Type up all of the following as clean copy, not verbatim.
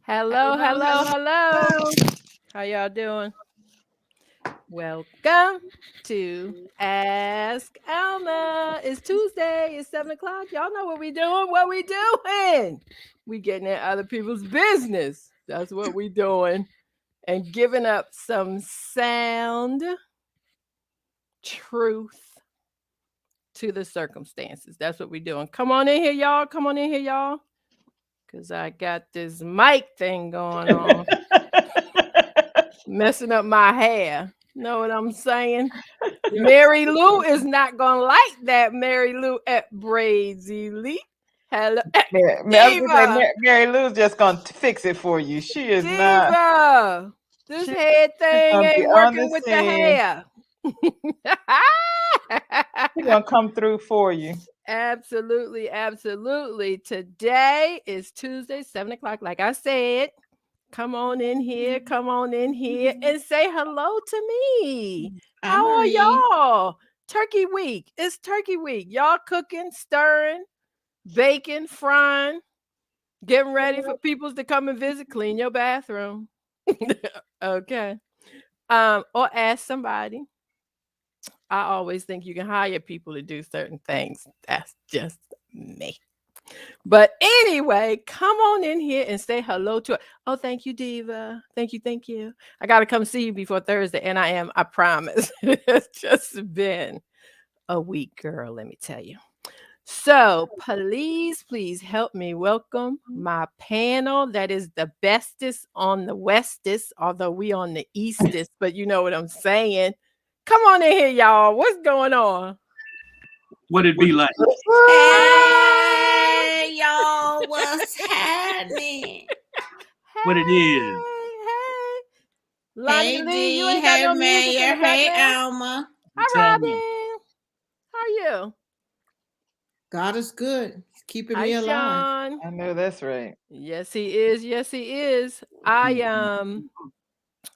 Hello. How y'all doing? Welcome to Ask Alma. It's Tuesday. It's 7 o'clock. Y'all know what we doing. We getting in other people's business. That's what we doing. And giving up some sound truth to the circumstances. That's what we doing. Come on in here, y'all. Because I got this mic thing going on. Messing up my hair. Know what I'm saying? Mary Lou is not gonna like that. Mary Lou at Braids Elite. Hello, Mary Lou's just gonna fix it for you. She is Diva. not. This head thing ain't working with the hair. She's gonna come through for you. Absolutely. Today is Tuesday, 7 o'clock. Like I said. Come on in here and say hello to me. How are y'all? Turkey week. It's turkey week. Y'all cooking, stirring, baking, frying, getting ready for people to come and visit, clean your bathroom. Okay. Or ask somebody. I always think you can hire people to do certain things. That's just me. But anyway, come on in here and say hello to her. Oh, thank you, Diva. Thank you. I got to come see you before Thursday, and I promise. It's just been a week, girl, let me tell you. So please help me welcome my panel that is the bestest on the westest, although we on the eastest, but you know what I'm saying. Come on in here, y'all. What's going on? What it be like? Hey, y'all, what's happening? What it is? Hey. Lonnie Lee, you ain't got no Mayor. Hey, Alma. Hi, Robin. How are you? God is good. He's keeping me alive. Sean. I know that's right. Yes, he is. I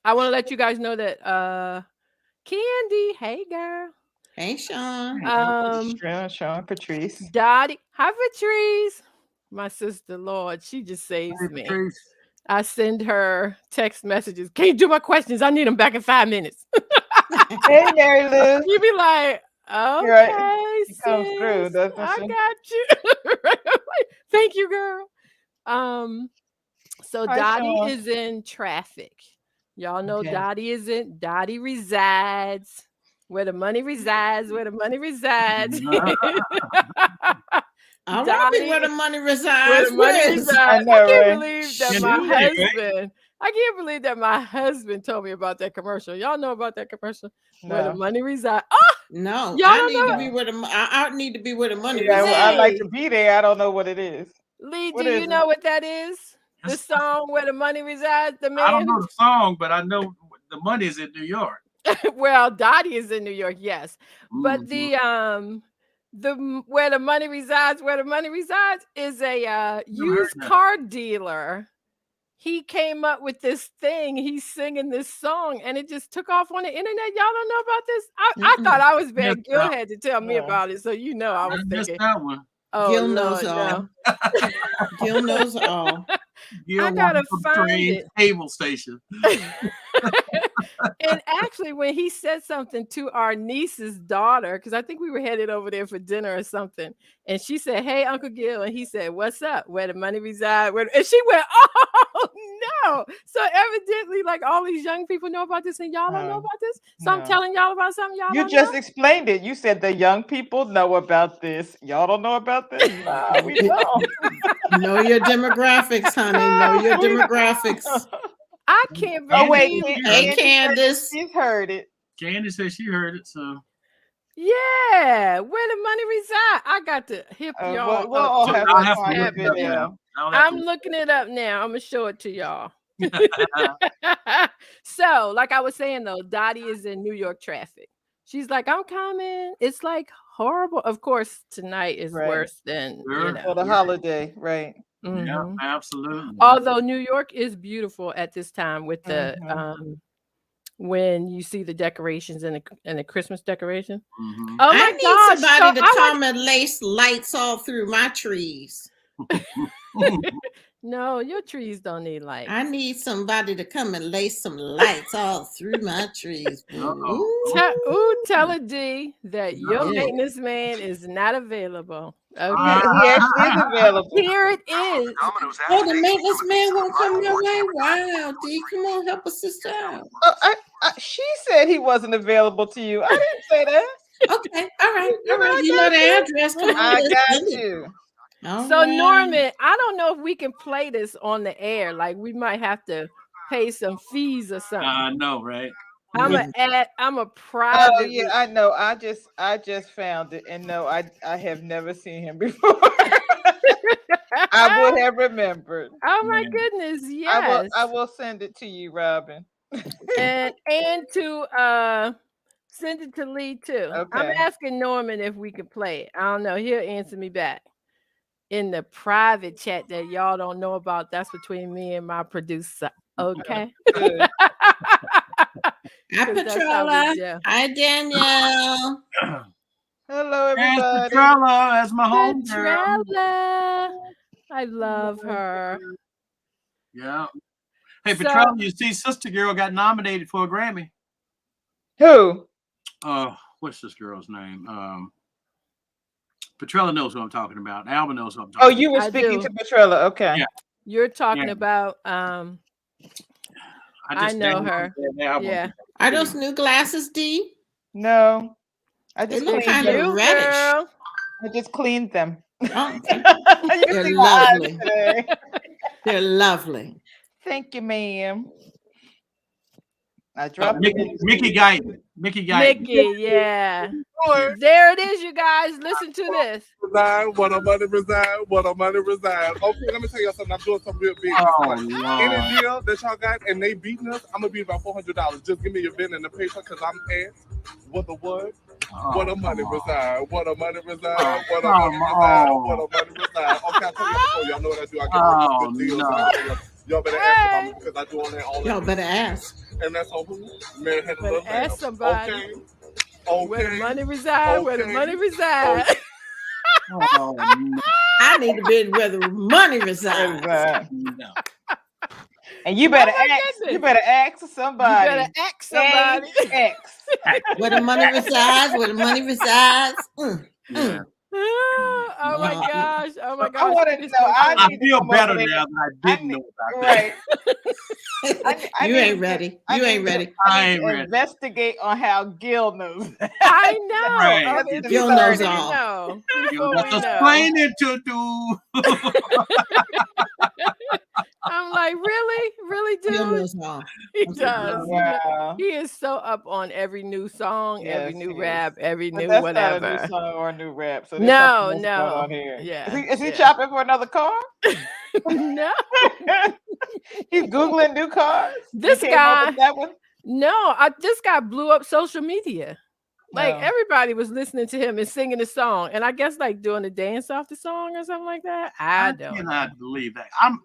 want to let you guys know that Candy, hey girl. Hey, Sean. Sean, Patrice. Dottie. Hi, Patrice. My sister, Lord, she just saves me. Patrice. I send her text messages. Can you do my questions? I need them back in 5 minutes. Hey, Mary Lou. You be like, okay, right. She comes through, doesn't I she? got you. Thank you, girl. So Hi, Dottie Sean. is in traffic. Y'all know Dottie resides where the money resides. I want to be where the money resides. I can't believe that I can't believe that my husband told me about that commercial. Y'all know about that commercial? No. Where the money resides. Oh no, I need to be where the money resides. Well, I like to be there. I don't know what it is. Lee, do you know what that is? The song Where the Money Resides? The man. I don't know the song, but I know the money is in New York. Well, Dottie is in New York, yes. But the where the money resides is a used car dealer. He came up with this thing. He's singing this song, and it just took off on the internet. Y'all don't know about this? I thought I was bad. Gill had to tell me about it, so you know I was thinking. That one. Oh, Gill knows all. Gill knows all. Gill I gotta find it. Cable station. And actually, when he said something to our niece's daughter, because I think we were headed over there for dinner or something, and she said, "Hey, Uncle Gill," and he said, "What's up? Where the money reside?" And she went, "Oh no!" So evidently, like all these young people know about this, and y'all don't know about this. So I'm telling y'all about something y'all don't know. You just explained it. You said the young people know about this. Y'all don't know about this. Nah, we don't. Know your demographics, honey. Know your demographics. I can't believe. Oh wait, hey Candace, she's heard it. Candace said she heard it. So yeah, where the money reside? I got to hip y'all. We'll all have to find the video. I'm looking it up now. I'm gonna show it to y'all. So, like I was saying though, Dottie is in New York traffic. She's like, I'm coming. It's like horrible. Of course, tonight is worse than for the holiday, right? Mm-hmm. Yeah, absolutely. Although New York is beautiful at this time with the when you see the decorations and the Christmas decoration. Mm-hmm. Oh my gosh! Somebody to come and lace lights all through my trees. No, your trees don't need lights. I need somebody to come and lay some lights all through my trees. Tell a D that your Yeah. maintenance man is not available. Okay. He actually is available. Here it is. Oh, the maintenance man won't come your way? Wow, D, come on, help a sister out. She said he wasn't available to you. I didn't say that. Okay, all right. You know the address. Come on, I let's got send it. you. All So right. Norman, I don't know if we can play this on the air. Like we might have to pay some fees or something. I know, right? I'm a private. Oh yeah, I know. I just found it, and no, I have never seen him before. I would have remembered. Oh my goodness, yes. I will send it to you, Robin. and to send it to Lee too. Okay. I'm asking Norman if we can play it. I don't know. He'll answer me back in the private chat that y'all don't know about. That's between me and my producer. Okay. Good. Hi, Petrola. Hi, Danielle. Hello, everybody. Petrola, that's my home girl. Petrola. I love her. Yeah. Hey, Petrola, you see, Sister Girl got nominated for a Grammy. Who? What's this girl's name? Petrola knows what I'm talking about. Alma knows what I'm talking about. Oh, you were speaking to Petrola. Okay. Yeah. You're talking about I know her. Yeah. Are those new glasses, D? No. I just look kind of reddish. I just cleaned them. Oh, they're lovely. They're lovely. Thank you, ma'am. I dropped Mickey Guyton. Mickey, yeah. There it is, you guys. Listen to this. What a money resign. What a money resign. Okay, let me tell you something. I'm doing something real big. Any deal that y'all got and they beating us, I'm gonna be about $400. Just give me your pen and the paper because I'm asked. What the what? What a money resign. What a money resign. What a money resign. What a money resign. Okay, I'll tell you before. Y'all know what I do. I get good deals. Y'all better ask about me because I do on that all the time. Y'all better ask. And that's on who? Man had to ask somebody. Okay. Where the money resides, where the money resides. Oh, no. I need to be where the money resides. And you better ask. You better ask somebody. You better ask somebody. Where the money resides. Where the money resides. Oh my gosh! Oh my gosh! I want to know. I feel better now than I didn't know about that. You ain't ready. You ain't ready. I ain't ready. Investigate on how Gill knows. I know. Right. Okay, Gill knows all. That's explain it to do. I'm like, really, dude? Gill knows all. He does. Wow. He is so up on every new song, every new rap, every new that's whatever. Not a new song or a new rap. So no. Going on here. Yeah. Is he chopping for another car? No. He's Googling new cars. This guy. That one? No, this guy blew up social media. Like everybody was listening to him and singing the song, and I guess like doing a dance off the song or something like that. I cannot believe that. I'm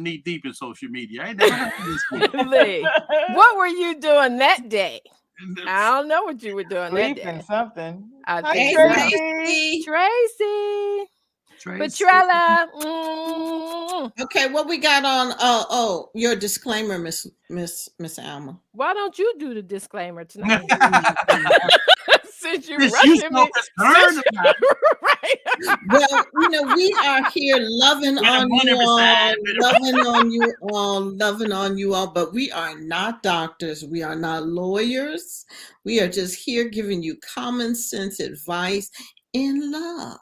knee deep in social media. I ain't never heard of this. Lee, what were you doing that day? I don't know what you were doing that day. Something. I think Tracy. Petrella. Okay, what we got on? Your disclaimer, Miss Alma. Why don't you do the disclaimer tonight? Since you're rushing me. Right. Well, we are here loving on you all, but we are not doctors. We are not lawyers. We are just here giving you common sense advice in love.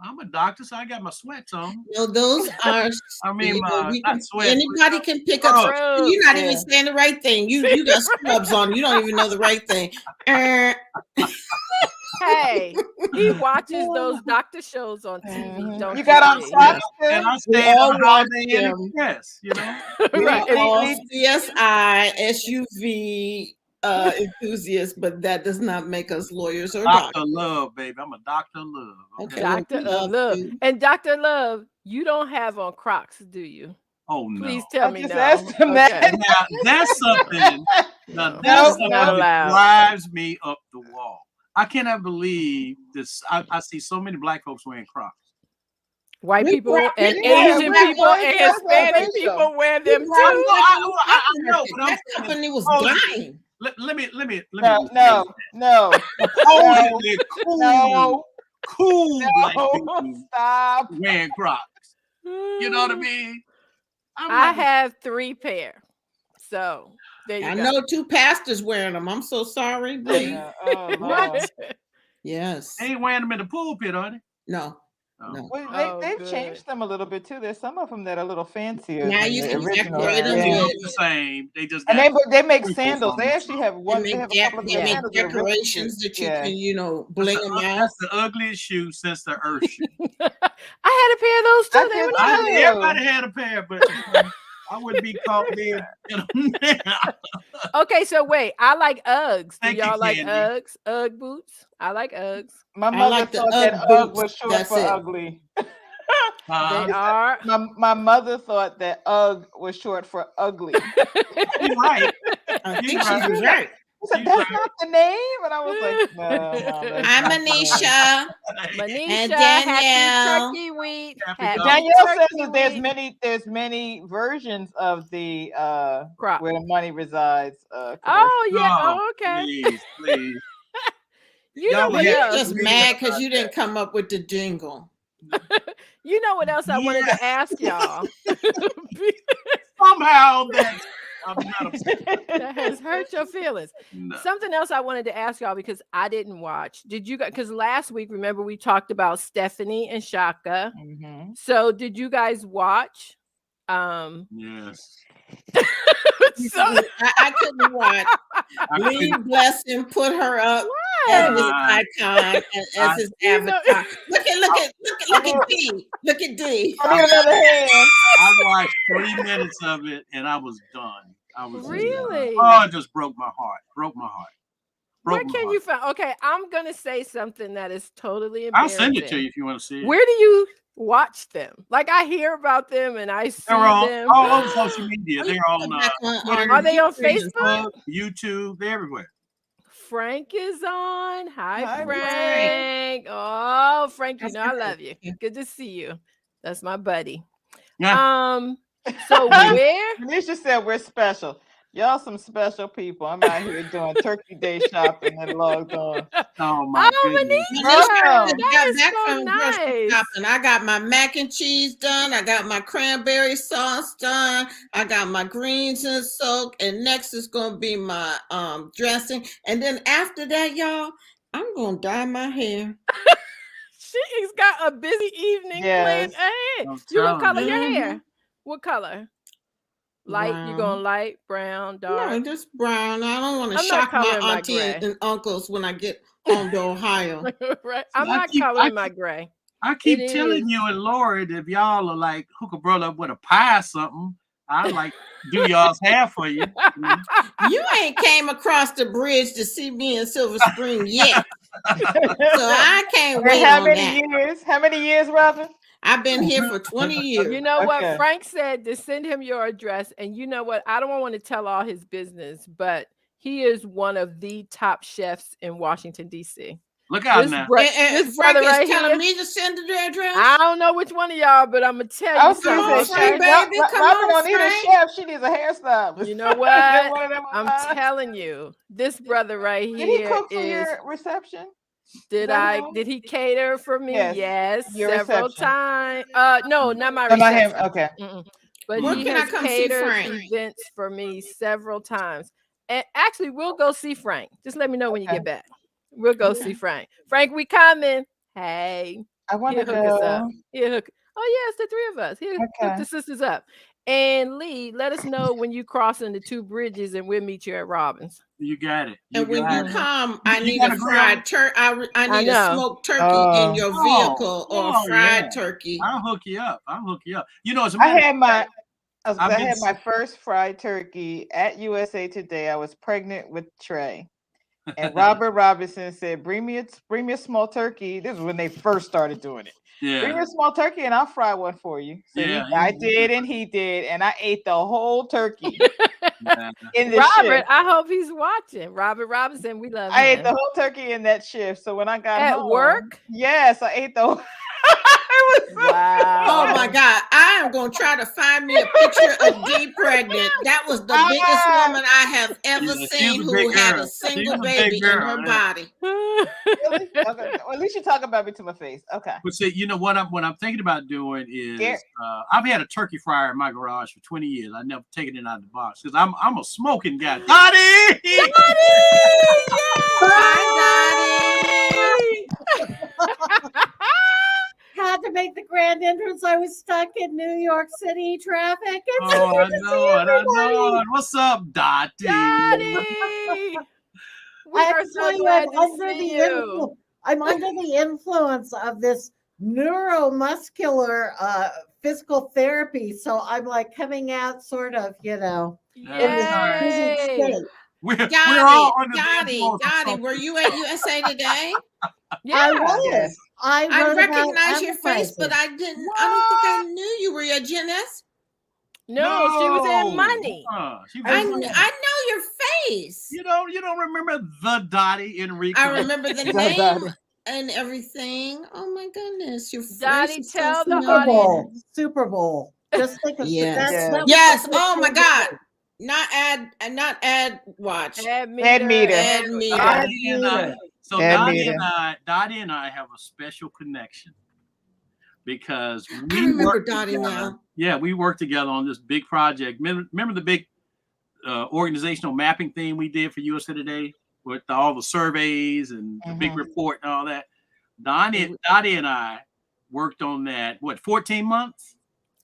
I'm a doctor, so I got my sweats on. No, those are. I mean, not sweats. Anybody can pick up. You're not even saying the right thing. You got scrubs on. You don't even know the right thing. Hey, he watches those doctor shows on TV. Don't you got on socks? And I stay on Holiday Inn Express, Right. All CSI, SUV enthusiasts, but that does not make us lawyers or doctors. Dr. Love, baby. I'm a Doctor Love. Okay. Dr. Love. And Dr. Love, you don't have on Crocs, do you? Oh no! Please tell me no. Okay. Now that's something. That drives me up the wall. I cannot believe this. I see so many black folks wearing Crocs. White We people brought- and yeah, Asian we people brought and them Hispanic racial. people wear them brought too. I know, but I'm that saying company was supposedly- dying. Let me No, just no, no, supposedly no, cool black no, people stop. wearing Crocs. You know what I mean? I like, have 3 pair. So there you I go. know 2 pastors wearing them. I'm so sorry, Bree. Yeah, oh, Lord. Yes. they ain't wearing them in the pulpit, are they? No. Oh. No. Well, Oh, they've good. changed them a little bit too. There's some of them that are a little fancier Now than you the can original. decorate 'em They Yeah. look the same. They just And got they make sprinkles sandals. on They them. actually have one. They have a couple of They make sandals that are really decorations cute. that you Yeah. can, bling them out. That's the ugliest shoe since the earth shoe. I had a pair of those too. I They did were too. nice. Everybody had a pair, but I wouldn't be caught dead in them now. Okay, so wait. I like Uggs. Do Thank you, y'all like Candy. Uggs? Ugg boots? I like Uggs. My I mother like the thought that Ugg Ugg boots. was short That's for it. ugly. They are. My mother thought that Ugg was short for ugly. You're right. I You're think she right. was right. She said, She's "That's right. not the name," and I was like, "No, Mom, that's Hi, not the name." Manisha. Manisha, And happy Danielle. turkey week. Happy Happy Danielle says turkey that there's week. many versions of the Crop. where the money resides. Oh Commercial. yeah. No, Oh, okay. please. You know Y'all what have You're else? just read mad because about you didn't come up with the jingle. You know what else I wanted Yeah. to ask y'all? Somehow I'm not upset. That has hurt your feelings. No. Something else I wanted to ask y'all because I didn't watch. Did you guys? Because last week, remember we talked about Stephanie and Shaka. Mhm. So did you guys watch? Yes. So, I couldn't watch. I Lee couldn't- Blessing put her up as his icon and as his You know- avatar. Look at D. Look at D. I need another hand. I watched 3 minutes of it and I was done. I was just done. Really? Oh, it just broke my heart. Broke my heart. where Broke my can heart. you find? Okay, I'm gonna say something that is totally I'll embarrassing. send it to you if you want to see it. Where do you watch them? Like I hear about them and I see They're all them. over social media. They're on Twitter, Are they on YouTube. Facebook? YouTube. They're everywhere. Frank is on. Hi, Hi, Frank. Oh, Frank, you know I love you. Good to see you. That's my buddy. So where? Manisha said we're special. Y'all some special people. I'm out here doing turkey day shopping and logged on. Oh my goodness. Welcome. That is Back so from grocery nice. shopping. I got my mac and cheese done. I got my cranberry sauce done. I got my greens in soak. And next is gonna be my dressing. And then after that, y'all, I'm gonna dye my hair. She's got a busy evening planned ahead. I'm You gonna telling color your you. hair? What color? Light? You Brown. going light, brown, dark? No, just brown. I don't want to I'm not shock my coloring my auntie gray. and uncles when I get home to Ohio. Right. I'm I not keep- coloring I my keep- gray. I keep It telling is. you and Lord, if y'all are like hook a brother up with a pie or something, I like do y'all's hair for you. You ain't came across the bridge to see me in Silver Spring yet. So I can't wait How on many that. years? How many years, Robin? I've been here for 20 years. You know what? Okay. Frank said to send him your address. And you know what? I don't want to tell all his business, but he is one of the top chefs in Washington, D.C. Look out This now. bro- And this Frank brother is right telling here. me to send the address. I don't know which one of y'all, but I'm gonna tell I you was something. gonna say, say, Okay? Frank, baby, come Robin on, don't need a Frank. chef. She needs a hairstylist. You know Is what? that one of them I'm lines? telling you, this brother right Did he here cook for is. your reception? Did that I? him? Did he cater for me? Yes, your several reception. times. No, not my Oh, not reception. him. Okay. Mm-mm. But When he can I has come see catered Frank? events for me several times. And actually, we'll go see Frank. Just let me know when you Okay. get back. We'll go see Frank. Frank, we coming. Hey, I want he'll to hook us up. go. He'll hook. Oh yeah, it's the 3 of us. He'll hook Okay. the sisters up. And Lee, let us know when you crossing the 2 bridges, and we'll meet you at Robbins. You got it. And when got you it. come, I You need got a a grill? fried turkey. I need a know. smoked turkey in your vehicle or a fried yeah. turkey. I'll hook you up. You know, as a I matter of had my. I've I been had my first fried turkey at USA Today. I was pregnant with Trey, and Robert Robinson said, "Bring me a small turkey." This was when they first started doing it. Bring me yeah. a small turkey, and I'll fry one for you. So Yeah, I he- did, and he did, and I ate the whole turkey Yeah. in the Robert, shift. I hope he's watching. Robert Robinson, we love I him. ate the whole turkey in that shift. So when I got At home, work? yes, I ate the whole. It was so Wow. God. I am going to try to find me a picture of Dee pregnant. That was the biggest woman I have ever seen who had a single baby in her body. Really? Okay. Well, at least you talk about me to my face. Okay. But see, you know what I'm thinking about doing is I've had a turkey fryer in my garage for 20 years. I never taken it out of the box because I'm a smoking guy. Dottie! Hi, Dottie! Had to make the grand entrance. I was stuck in New York City traffic. It's so I good to see know it. everybody. What's up, Dottie? Dottie! We I have are to so tell you, glad to see you. I'm under the influence of this neuromuscular physical therapy. So I'm like coming out sort of, in this busy state. We're all under the influence of Dottie, were you at USA Today? Yeah. I was. I recognize your face, but I don't think I knew you. Were you at Gen S? No, she was in Money. I know your face. You don't remember the Dottie Enrico? I remember the name and everything. Oh my goodness, your Dottie, face tell the audience. Super Bowl. Just think of that. Yes. Oh my God. Not ad watch. Ad meter. So Dottie and I have a special connection because I remember Dottie now. Yeah, we worked together on this big project. Remember the big organizational mapping thing we did for USA Today with all the surveys and the big report and all that? Dottie and I worked on that. 14 months?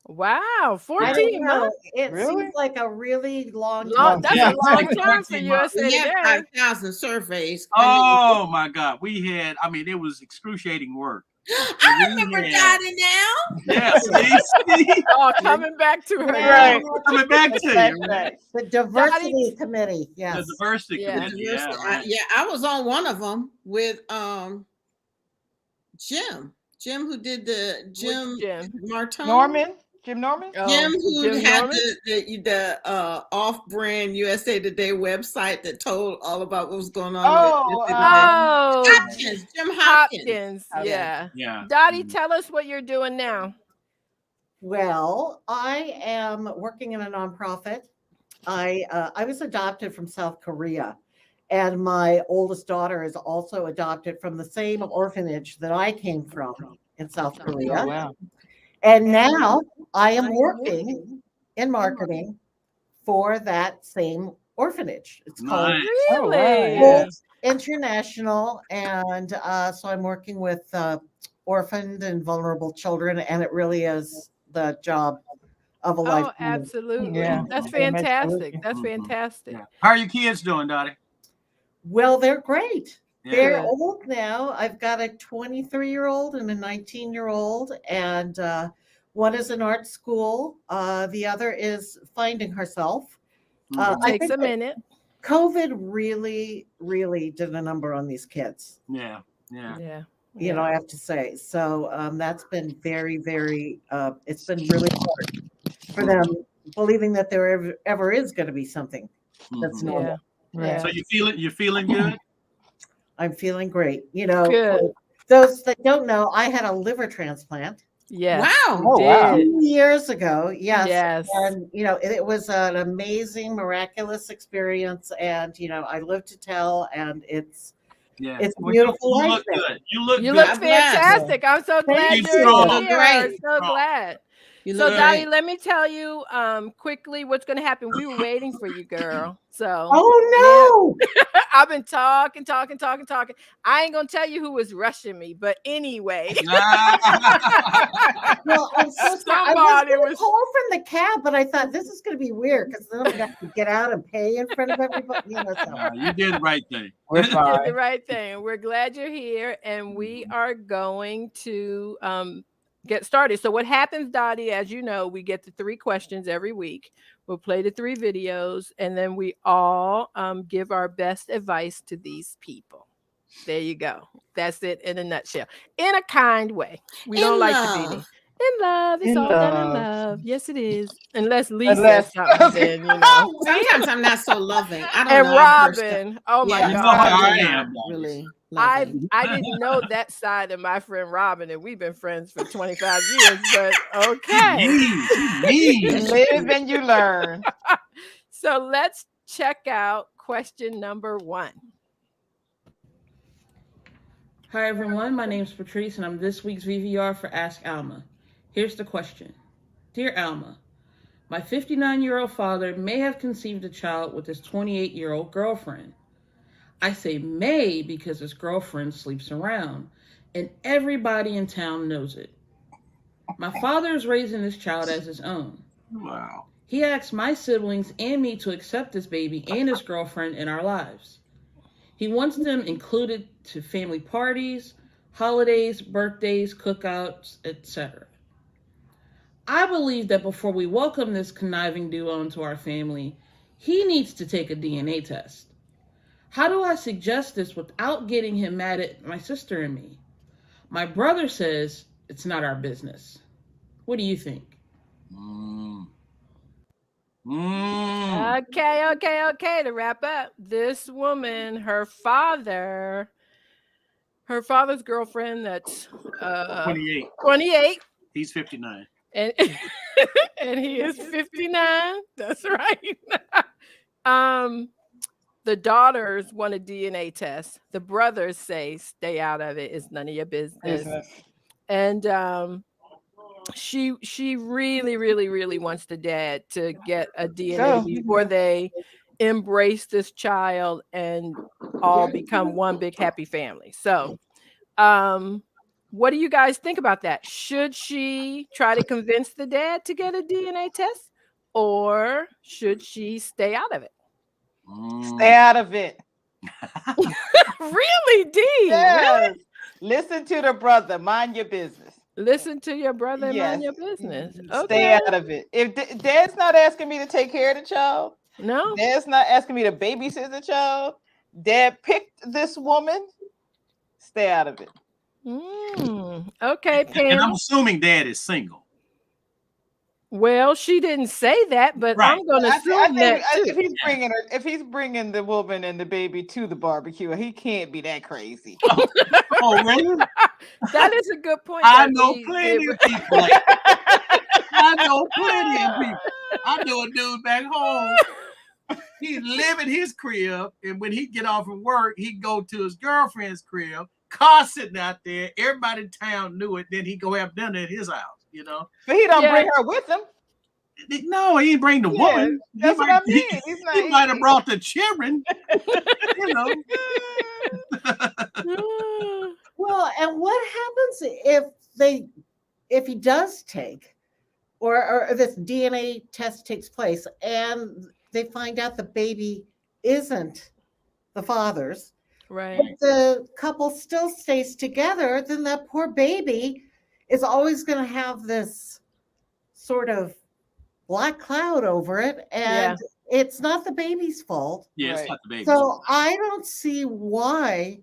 Wow, 14 months. It seems like a really long time. That's a long time for USA Today. 5,000 surveys. Oh my God. It was excrucicating work. I remember Dottie now. Yes. Oh, coming back to her. Right. Coming back to you. The diversity committee. Yes. The diversity committee. Yeah, I was on one of them with Jim. Jim, who did the Jim Martone? Jim Norman? Jim, who had the off-brand USA Today website that told all about what was going on. Jim Hopkins. Yeah. Dottie, tell us what you're doing now. Well, I am working in a nonprofit. I was adopted from South Korea, and my oldest daughter is also adopted from the same orphanage that I came from in South Korea. Oh, wow. And now I am working in marketing for that same orphanage. It's called International. And so I'm working with orphaned and vulnerable children, and it really is the job of a lifetime. Oh, absolutely. Yeah. That's fantastic. That's fantastic. Yeah. How are your kids doing, Dottie? Well, they're great. Yeah. They're old now. I've got a 23-year-old and a 19-year-old, and one is in art school. The other is finding herself. It takes a minute. COVID really, really did a number on these kids. Yeah. You know, I have to say. So that's been very, very, it's been really hard for them, believing that there ever is going to be something that's normal. Yeah. So you're feeling good? I'm feeling great. You know, good. Those that don't know, I had a liver transplant. Yes. Wow. Wow. 2 years ago. Yes. And, you know, it was an amazing, miraculous experience. And, you know, I live to tell, and it's beautiful. You look good. You look fantastic. I'm so glad you're here. I'm so glad. So, Dottie, let me tell you quickly what's going to happen. We were waiting for you, girl. So, oh no, I've been talking. I ain't gonna tell you who was rushing me, but anyway. Well, I'm so sorry. I was called from the cab, but I thought this is going to be weird because then I'm going to have to get out and pay in front of everybody. You know, so. You did the right thing. You did the right thing. We're glad you're here, and we are going to get started. So what happens, Dottie, as you know, we get the 3 questions every week. We'll play the 3 videos, and then we all give our best advice to these people. There you go. That's it in a nutshell. In a kind way. We don't like to be in love. It's all done in love. Yes, it is. Unless Lee says something, then, you know. Sometimes I'm not so loving. I don't and know. Robin. Oh my You know God. how I am. Really. I Loving. didn't know that side of my friend Robin, and we've been friends for 25 years, but okay. She mean. You live and you learn. So let's check out question number 1. Hi everyone, my name is Patrice and I'm this week's VVR for Ask Alma. Here's the question. Dear Alma, my 59-year-old father may have conceived a child with his 28-year-old girlfriend. I say may because his girlfriend sleeps around and everybody in town knows it. My father is raising this child as his own. Wow. He asked my siblings and me to accept this baby and his girlfriend in our lives. He wants them included to family parties, holidays, birthdays, cookouts, etc. I believe that before we welcome this conniving duo into our family, he needs to take a DNA test. How do I suggest this without getting him mad at my sister and me? My brother says it's not our business. What do you think? Okay. To wrap up, this woman, her father's girlfriend, that's 28. He's 59. And and he is 59. That's right. The daughters want a DNA test. The brothers say, stay out of it. It's none of your business. And she really wants the dad to get a DNA before they embrace this child and all become one big happy family. So what do you guys think about that? Should she try to convince the dad to get a DNA test, or should she stay out of it? Stay out of it. Really, D? Yes. Really? Listen to the brother. Mind your business. Listen to your brother and mind your business. Okay. Stay out of it. If dad's not asking me to take care of the child, no, dad's not asking me to babysit the child, dad picked this woman, stay out of it. Okay, Pam. And I'm assuming dad is single. Well, she didn't say that, but Right. I'm going to assume that too. If he's bringing the woman and the baby to the barbecue, he can't be that crazy. Oh, really? That is a good point. I know plenty of people. I know plenty of people. I know a dude back home. He live in his crib, and when he get off from work, he go to his girlfriend's crib. Car sitting out there. Everybody in town knew it. Then he go have dinner at his house. You know, but he don't bring her with him. No, he didn't bring the woman. That's what I mean. He might have brought the children. You know. Well, and what happens if he does take, or this DNA test takes place and they find out the baby isn't the father's, right? But the couple still stays together, then that poor baby is always going to have this sort of black cloud over it, and it's not the baby's fault. Yeah, it's not the baby's so fault. I don't see why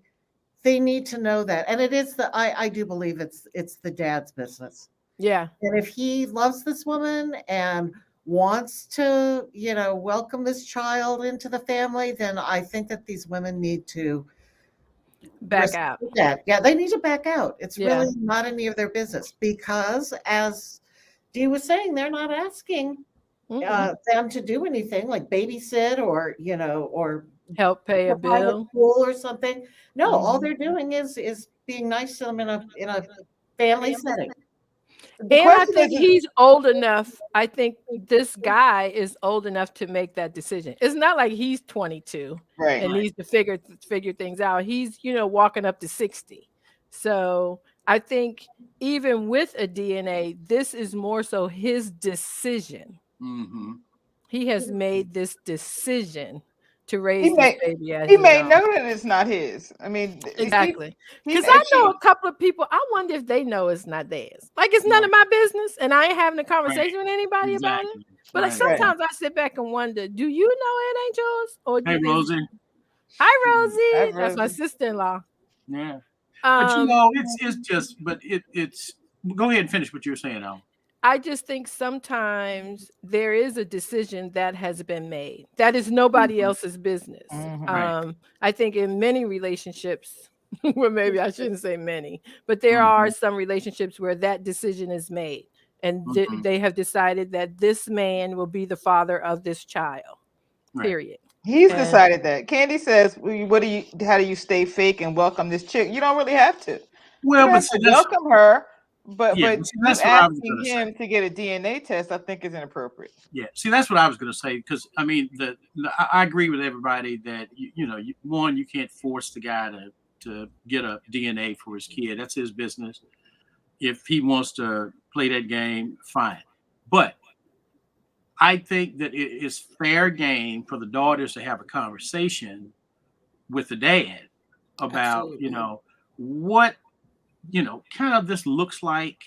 they need to know that. And it is I do believe it's the dad's business. Yeah. And if he loves this woman and wants to, welcome this child into the family, then I think that these women need to back out. That. Yeah, they need to back out. It's really not any of their business, because as Dee was saying, they're not asking them to do anything like babysit or help pay a bill or something. No, all they're doing is being nice to them in a family setting. And I think he's old enough. I think this guy is old enough to make that decision. It's not like he's 22 and needs to figure things out. He's, walking up to 60. So I think even with a DNA, this is more so his decision. Mm-hmm. He has made this decision to raise this baby as he may know that it's not his. I mean, exactly. Because I know a couple of people, I wonder if they know it's not theirs. Like, it's none of my business, and I ain't having a conversation with anybody about it. But like, sometimes I sit back and wonder, do you know it ain't yours? Or hey, Rosie. Hi, Rosie. That's my sister-in-law. Yeah. But it's just, but it's, go ahead and finish what you're saying, Al. I just think sometimes there is a decision that has been made that is nobody else's business. I think in many relationships, Well, maybe I shouldn't say many, but there are some relationships where that decision is made, and they have decided that this man will be the father of this child. Period. He's decided that. Candy says, how do you stay fake and welcome this chick? You don't really have to. Well, but see, welcome her, but you asking him to get a DNA test, I think, is inappropriate. Yeah, see, that's what I was going to say, because I mean, I agree with everybody that you can't force the guy to get a DNA for his kid. That's his business. If he wants to play that game, fine. But I think that it is fair game for the daughters to have a conversation with the dad about, what, kind of this looks like,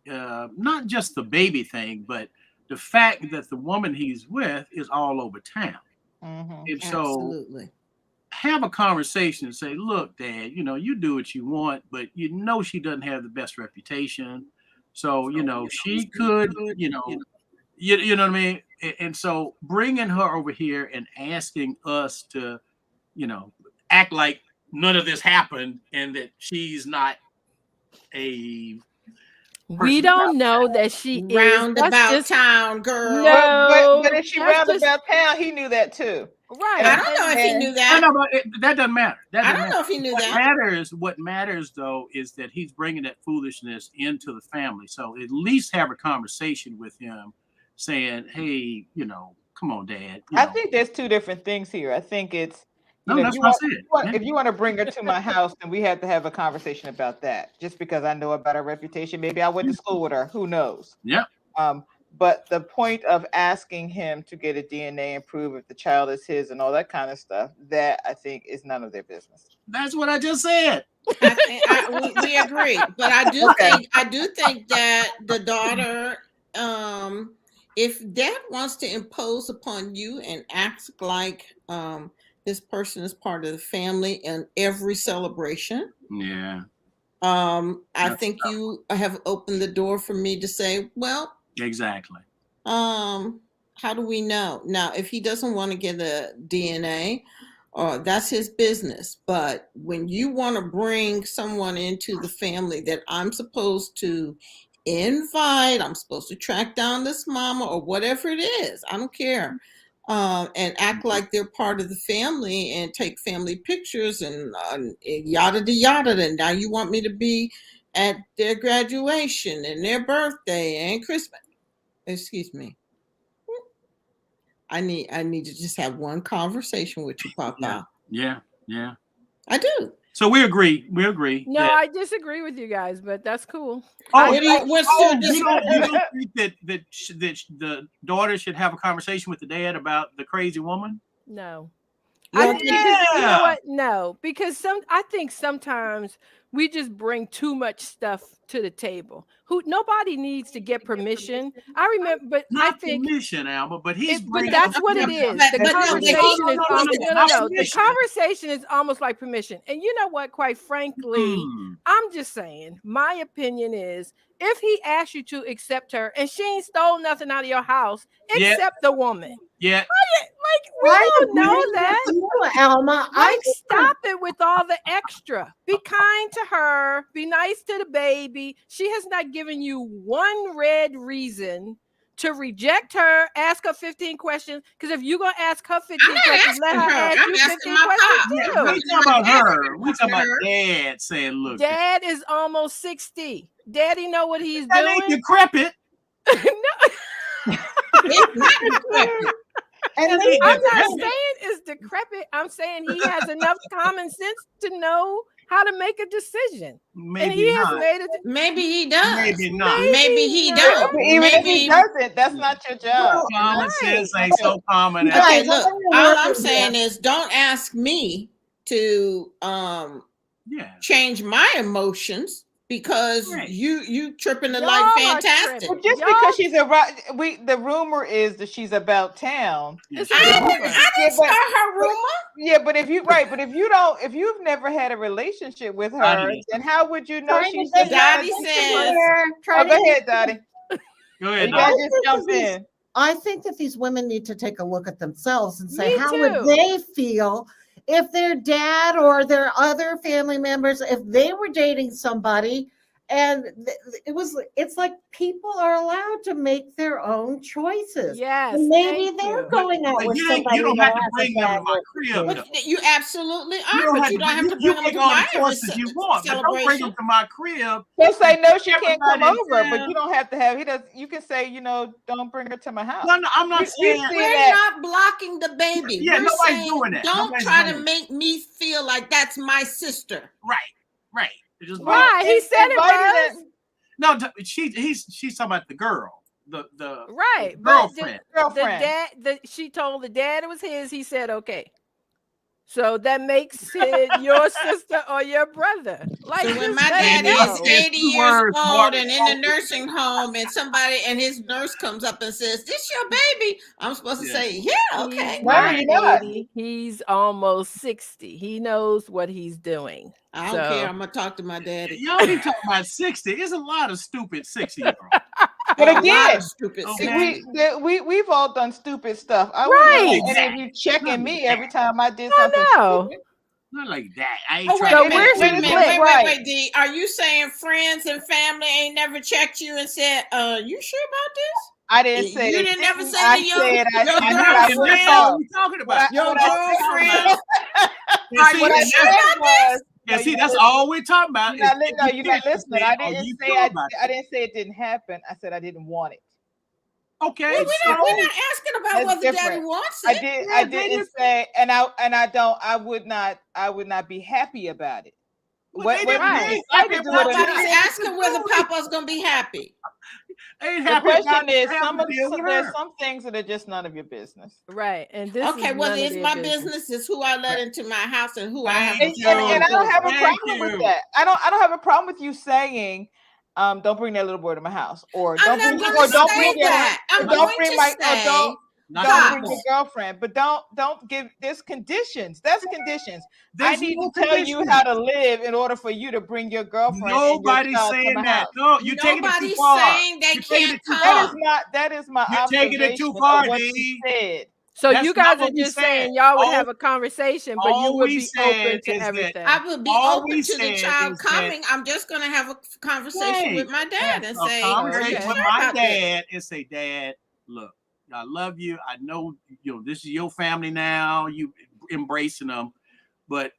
not just the baby thing, but the fact that the woman he's with is all over town. And so have a conversation and say, look, Dad, you do what you want, but she doesn't have the best reputation. So, she could, you know what I mean? And so bringing her over here and asking us to, act like none of this happened and that she's not we don't know that she roundabout town girl. No, but if she roundabout town, he knew that too. Right. I don't know if he knew that. No, that doesn't matter. I don't know if he knew that. What matters though is that he's bringing that foolishness into the family. So at least have a conversation with him, saying, "Hey, come on, Dad." I think there's two different things here. I think it's if you want to bring her to my house, then we have to have a conversation about that. Just because I know about her reputation, maybe I went to school with her. Who knows? Yeah. But the point of asking him to get a DNA and prove if the child is his and all that kind of stuff, that I think is none of their business. That's what I just said. We agree, but I do think that the daughter, if dad wants to impose upon you and act like this person is part of the family in every celebration, I think you have opened the door for me to say, well. Exactly. How do we know? Now, if he doesn't want to get a DNA, that's his business. But when you want to bring someone into the family that I'm supposed to invite, I'm supposed to track down this mama or whatever it is, I don't care, and act like they're part of the family and take family pictures and yada da yada. And now you want me to be at their graduation and their birthday and Christmas. Excuse me. I need to just have one conversation with you, Papa. Yeah. I do. So we agree. No, I disagree with you guys, but that's cool. You don't think that the daughter should have a conversation with the dad about the crazy woman? No. Well, You know what? No, because I think sometimes we just bring too much stuff to the table. Nobody needs to get permission. I remember, but not I think permission, Alma. But but that's what it is. The conversation is almost like permission. And you know what? Quite frankly, I'm just saying. My opinion is, if he asks you to accept her, and she ain't stole nothing out of your house, accept the woman. Yeah. We don't know that. Alma, stop it with all the extra. Be kind to her. Be nice to the baby. She has not given you one red reason to reject her. Ask her 15 questions. Because if you're going to ask her 15 questions, let her ask you 15 questions too. We talking about her. We talking about Dad saying, look. Dad is almost 60. Daddy know what he's that doing. Ain't decrepit. No. It's not decrepit. I'm not saying it's decrepit. I'm saying he has enough common sense to know how to make a decision. Maybe he not. has made it. Maybe he does. Maybe not. Maybe he does. Even if he doesn't, that's not your job. Common sense ain't so common. Okay, look. All I'm saying is, don't ask me to change my emotions. Because you tripping the life fantastic. Well, just because she's the rumor is that she's about town. I didn't start her rumor. Yeah, but if you've never had a relationship with her, then how would you know she's Dottie says? Go ahead, Dottie. Go ahead. You guys just jump in. I think that these women need to take a look at themselves and say, how would they feel if their dad or their other family members, if they were dating somebody, and it's like people are allowed to make their own choices. Yes, And maybe thank they're you. going out But with you somebody don't that have to has bring a them to bad my crib. reputation. Though. You absolutely are, You don't but have you to don't have to you bring them make to all the my choices you want, but don't bring celebration. them to my crib. He'll say no, she can't come Everybody over, but said- you don't have to have. He does. You can say, you know, don't bring her to my house. No, no, I'm not We saying. see We're that. not blocking the baby. Yeah, We're nobody's saying doing that. don't Nobody's try doing to it. make me feel like that's my sister. Right. It just Right, he said it was. No, she's talking about the girl, the Right, girlfriend. but the dad, she told the dad it was his. He said okay. So that makes it your sister or your brother. Like, So when just my let it daddy is go. 80 Two years words, old Mark. and in the nursing home, and his nurse comes up and says, "This your baby," I'm supposed to say, "Yeah, okay." He's No, not you're not. 80. He's almost 60. He knows what he's doing. I don't care. I'm gonna talk to my daddy. Y'all keep talking about 60. There's a lot of stupid 60-year-olds. But A lot again, of stupid Okay. we've all done stupid stuff. I Right. wouldn't want any of you checking me every time I did I something know. stupid. Not like that. I ain't Oh, wait trying a to minute, we're wait a minute, split. wait, D. Are you saying friends and family ain't never checked you and said, you sure about this? I didn't say You they didn't never didn't. say I to your said I girlfriend, That's all we're talking about. your what I girlfriend. Yeah, Are see, you and sure that's- about this? yeah, No, see, you're that's not all we're talking about. You're not, is no, you're not listening. I Are didn't you say sure about I didn't say it didn't happen. I said I didn't want it. Okay. Well, so- we're not asking about That's whether daddy different. wants I it. did. Yeah, I they didn't just- say, and I would not be happy about it. Well, What they what didn't- we Right. decide to do it or Nobody's not. asking whether Papa's gonna be happy. Ain't The happy question about is, having to deal with there's her. some things that are just none of your business. Right. And this Okay, is well, none of it's their my business. It's who I let into my house and who I have Thank to you. And I don't have a Thank problem with you. that. I don't have a problem with you saying, don't bring that little boy to my house, or I'm don't not bring going or to don't say bring your that. I'm don't going bring to my say, Not don't that bring your much. girlfriend, but don't give there's conditions. That's conditions. I There's need no to tell you condition. how to live in order for you to bring your girlfriend Nobody's and your child to saying my that. house. No, you're taking it too nobody's far. saying they You're taking can't it too come. far. That is my You're taking it observation too far, of what D. she said. So That's you not guys what are we just said. saying y'all would All- have a conversation, but you all would we be said open to is that everything. I would be All open we to the said child is that- coming. I'm just going to have a conversation with my dad and a say, conversation Okay. with sure my about this? dad and say, Dad, look, I love you. I know this is your family now. You embracing them, but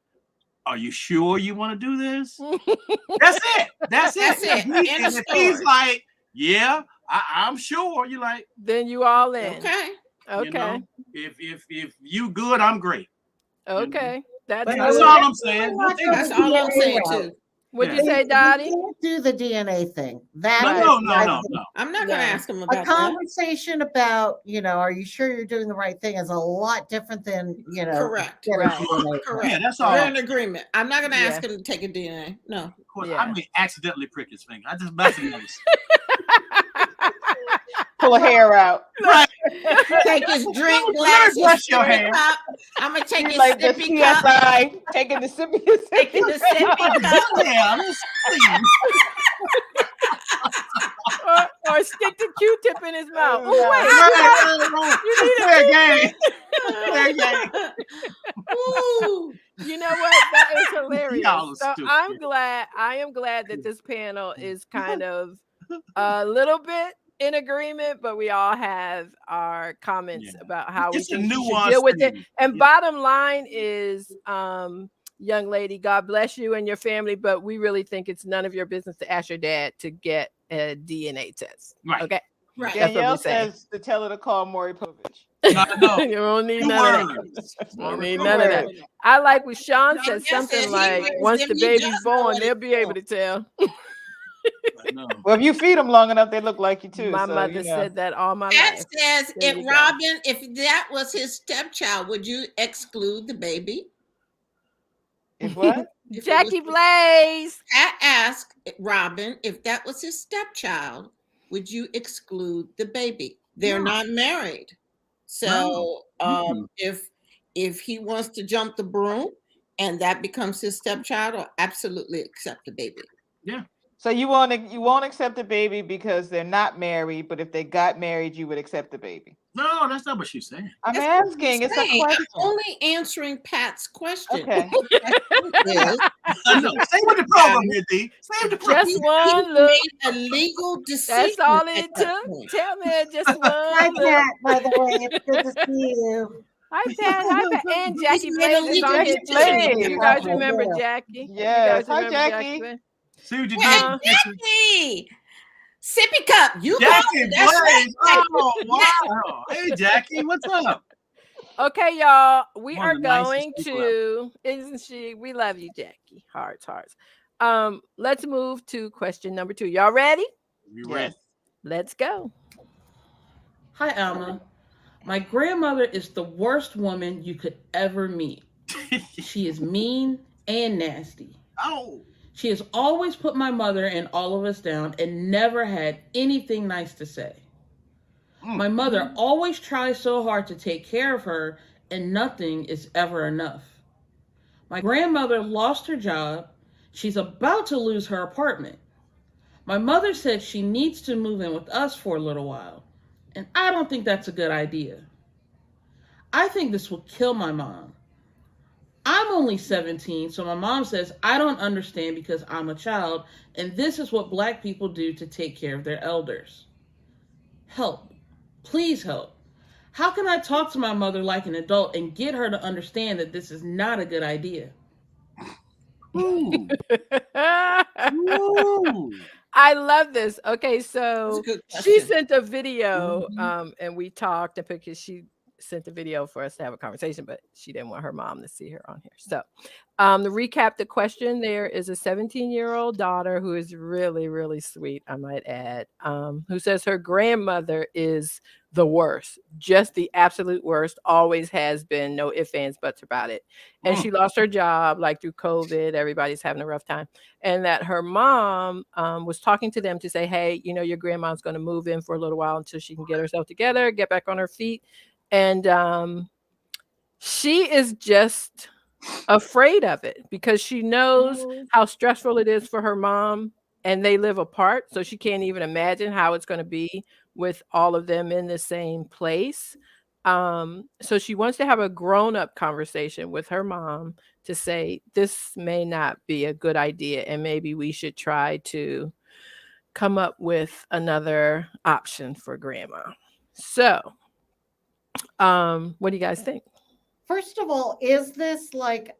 are you sure you want to do this? That's it. That's That's it. it. End of And if he's story. like, yeah, I'm sure. You're like, Then you all in. Okay. Okay. you know, if you good, I'm great. Okay. That's But That's good. all I'm saying. Not Nothing- That's all I'm DNA saying route. too. What'd Yeah. you say, They Dottie? can't do the DNA thing. That Right. No, is no, my no, thing. no. I'm not going to ask him A about that. conversation about, are you sure you're doing the right thing is a lot different than, Correct. get a Right. DNA test. Correct. Yeah, that's all. We're in agreement. I'm not going to Yeah. ask him to take a DNA. No. Of course, Yeah. I may accidentally prick his finger. I just messing with him. Pull hair out. Right. Take his drink Let me glass, brush his your sippy hair. cup. I'm going to take He's his like the sippy cup. CSI taking the sippy. Taking the sippy cup. Yeah, let's see. or stick the Q-tip in his mouth. Oh, Right. wait. Fair game. Ooh. You know what? That is hilarious. Y'all are So stupid. I am glad that this panel is kind of a little bit in agreement, but we all have our comments about how It's a we think you should nuanced deal with it. thing. And Yeah. bottom line is, young lady, God bless you and your family, but we really think it's none of your business to ask your dad to get a DNA test. Right. Okay. Right. That's what Danielle we're saying. says to tell her to call Maury Povich. No. You don't need Two none of that. words. Don't need Two none of that. words. I like what Sean Now, said, Jeff something says he like, raised once him, the he baby's just know born, what they'll it's be able for. to tell. No. Well, if you feed them long enough, they look like you too. My so, mother said that all my That life. says, There you go. Robin, if that was his stepchild, would you exclude the baby? If what? If it Jackie was- Blaze. I asked Robin if that was his stepchild, would you exclude the baby? They're No. not married. So No. Mm-mm. if he wants to jump the broom and that becomes his stepchild, I'll absolutely accept the baby. So you won't accept the baby because they're not married, but if they got married, you would accept the baby. No, that's not what she's saying. I'm That's what asking. I'm It's a saying. question. I'm only answering Pat's question. Okay. Yes. I know. Stay with the program, here, D. Stay with the program. Just one look. Made a legal decision. That's all at it that took. point. Tell me just Hi, one look. Pat, by the way. It's good to see you. Hi, Pat. Hi, Pat. And Jackie He's made a Blaze is on legal here decision. too. You guys remember Jackie? Yes. You guys Hi, remember Jackie. Blaze? See what you Hey, did. Jackie! Sippy cup. You go. Jackie That's right. Blaze. Oh, wow. Hey, Jackie, what's up? Okay, y'all. We One are of the nicest going people to, isn't she? We love you, Jackie. Hearts. Let's move to question number 2. Y'all ready? You ready? Let's go. Hi, Alma. My grandmother is the worst woman you could ever meet. She is mean and nasty. Oh. She has always put my mother and all of us down and never had anything nice to say. My mother always tries so hard to take care of her, and nothing is ever enough. My grandmother lost her job. She's about to lose her apartment. My mother said she needs to move in with us for a little while, and I don't think that's a good idea. I think this will kill my mom. I'm only 17, so my mom says I don't understand because I'm a child, and this is what Black people do to take care of their elders. Help. Please help. How can I talk to my mother like an adult and get her to understand that this is not a good idea? Ooh. Ooh. I love this. Okay, so That's a good she question. sent a video, and we talked, and because she sent the video for us to have a conversation, but she didn't want her mom to see her on here. So, to recap the question, there is a 17-year-old daughter who is really, really sweet, I might add, who says her grandmother is the worst, just the absolute worst, always has been, no ifs, ands, buts about it. And she lost her job, like through COVID, everybody's having a rough time. And that her mom was talking to them to say, hey, you know, your grandma's going to move in for a little while until she can get herself together, get back on her feet. And she is just afraid of it because she knows how stressful it is for her mom, and they live apart. So she can't even imagine how it's going to be with all of them in the same place. So she wants to have a grown-up conversation with her mom to say, this may not be a good idea, and maybe we should try to come up with another option for grandma. So what do you guys think? First of all, is this like,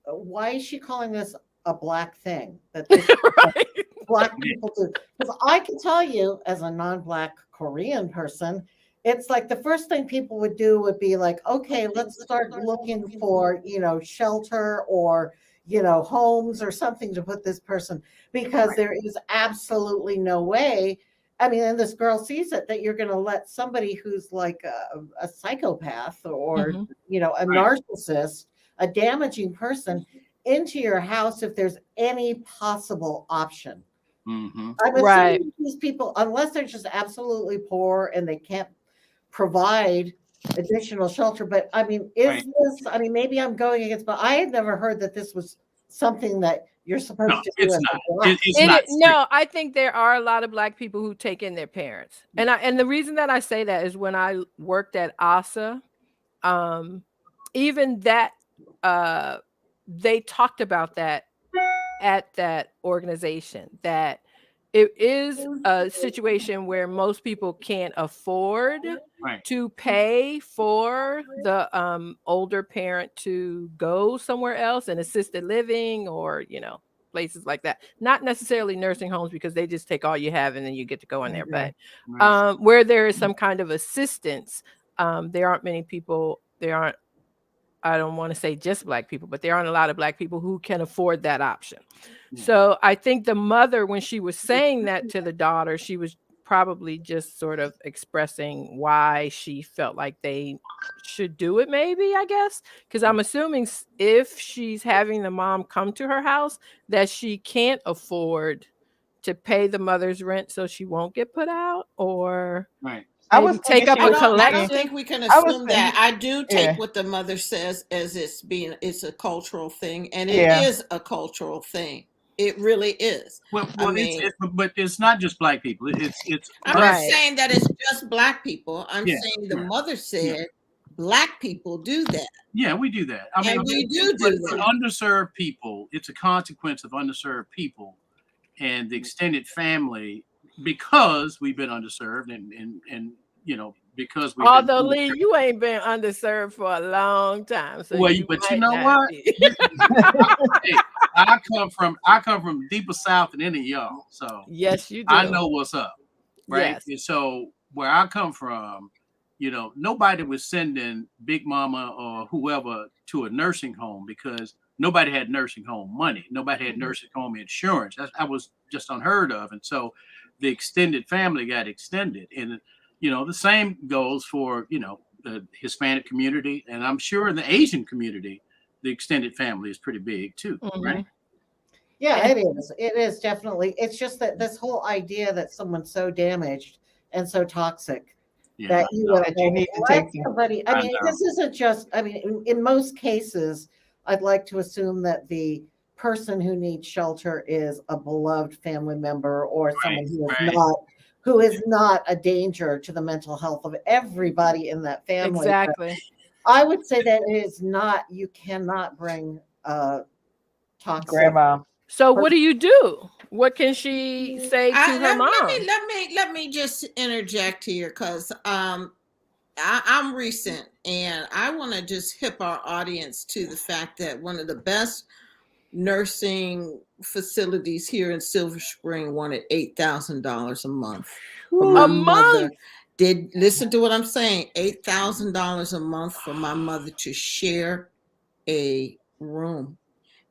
why is she calling this a Black thing that this Right. Black people do? Because I can tell you, as a non-Black Korean person, it's like the first thing people would do would be like, okay, let's start looking for, you know, shelter or, you know, homes or something to put this person, because there is absolutely no way. I mean, and this girl sees it, that you're going to let somebody who's like a psychopath or, you know, a narcissist, a damaging person into your house if there's any possible option. I'm assuming these people, unless they're just absolutely poor and they can't provide additional shelter. But I mean, is this, I mean, maybe I'm going against, but I had never heard that this was something that you're supposed to do. It's as not. a Black. It's not. No, I think there are a lot of Black people who take in their parents. And the reason that I say that is when I worked at ASA, even that they talked about that at that organization, that it is a situation where most people can't afford to pay for the older parent to go somewhere else, in assisted living or, you know, places like that. Not necessarily nursing homes, because they just take all you have and then you get to go in there. But where there is some kind of assistance, there aren't many people, I don't want to say just Black people, but there aren't a lot of Black people who can afford that option. So I think the mother, when she was saying that to the daughter, she was probably just sort of expressing why she felt like they should do it, maybe, I guess. Because I'm assuming if she's having the mom come to her house, that she can't afford to pay the mother's rent so she won't get put out, or I was take up a collection. I don't think we can assume that. I do take what the mother says as it's a cultural thing, and it is a cultural thing. It really is. Well, I mean, but it's not just black people. It's I'm not saying that it's just black people. I'm saying the mother said black people do that. Yeah, we do that. I mean, we do that. Underserved people, it's a consequence of underserved people and the extended family, because we've been underserved and you know, because we. Although Lee, you ain't been underserved for a long time. So well, but you know what? Hey, I come from deeper south than any of y'all. So yes, you do. I know what's up, right? Yes. And so where I come from, you know, nobody was sending Big Mama or whoever to a nursing home because nobody had nursing home money. Nobody had nursing home insurance. That was just unheard of. And so the extended family got extended. And, you know, the same goes for, you know, the Hispanic community. And I'm sure in the Asian community, the extended family is pretty big too, right? Yeah, it is. It is definitely. It's just that this whole idea that someone's so damaged and so toxic that you need to take somebody. I mean, this isn't just. I mean, in most cases, I'd like to assume that the person who needs shelter is a beloved family member or someone who is not a danger to the mental health of everybody in that family. Exactly. But I would say that it is not. You cannot bring toxic grandma. So what do you do? What can she say to her mom? Let me just interject here because I'm recent and I want to just hip our audience to the fact that one of the best nursing facilities here in Silver Spring wanted $8,000 a month for my mother. Did listen to what I'm saying? $8,000 a month for my mother to share a room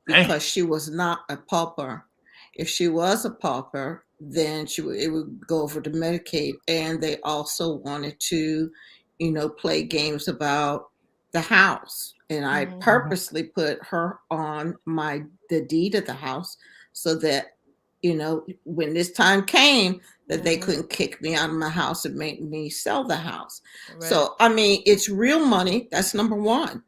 because she was not a pauper. If she was a pauper, then it would go over to Medicaid. And they also wanted to, you know, play games about the house. And I purposely put her on the deed of the house so that, you know, when this time came, that they couldn't kick me out of my house and make me sell the house. Right. So, I mean, it's real money. That's number one.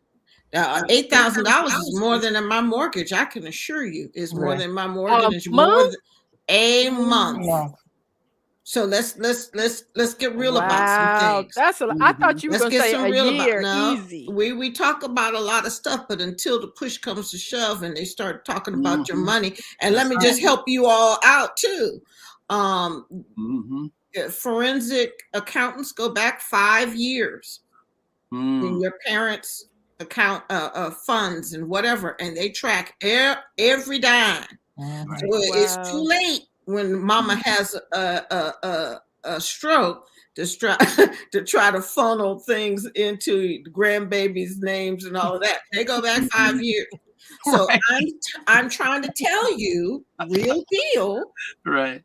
$8,000 is more than my mortgage. I can assure you, is more than my mortgage. More than a month. So let's get real about some things. That's I thought you were going to say a year. Easy. We talk about a lot of stuff, but until the push comes to shove and they start talking about your money, and let me just help you all out too. Forensic accountants go back 5 years in your parents' account funds and whatever, and they track every dime. So it's too late when mama has a stroke to try to funnel things into the grandbabies' names and all of that. They go back 5 years. So I'm trying to tell you, real deal. Right.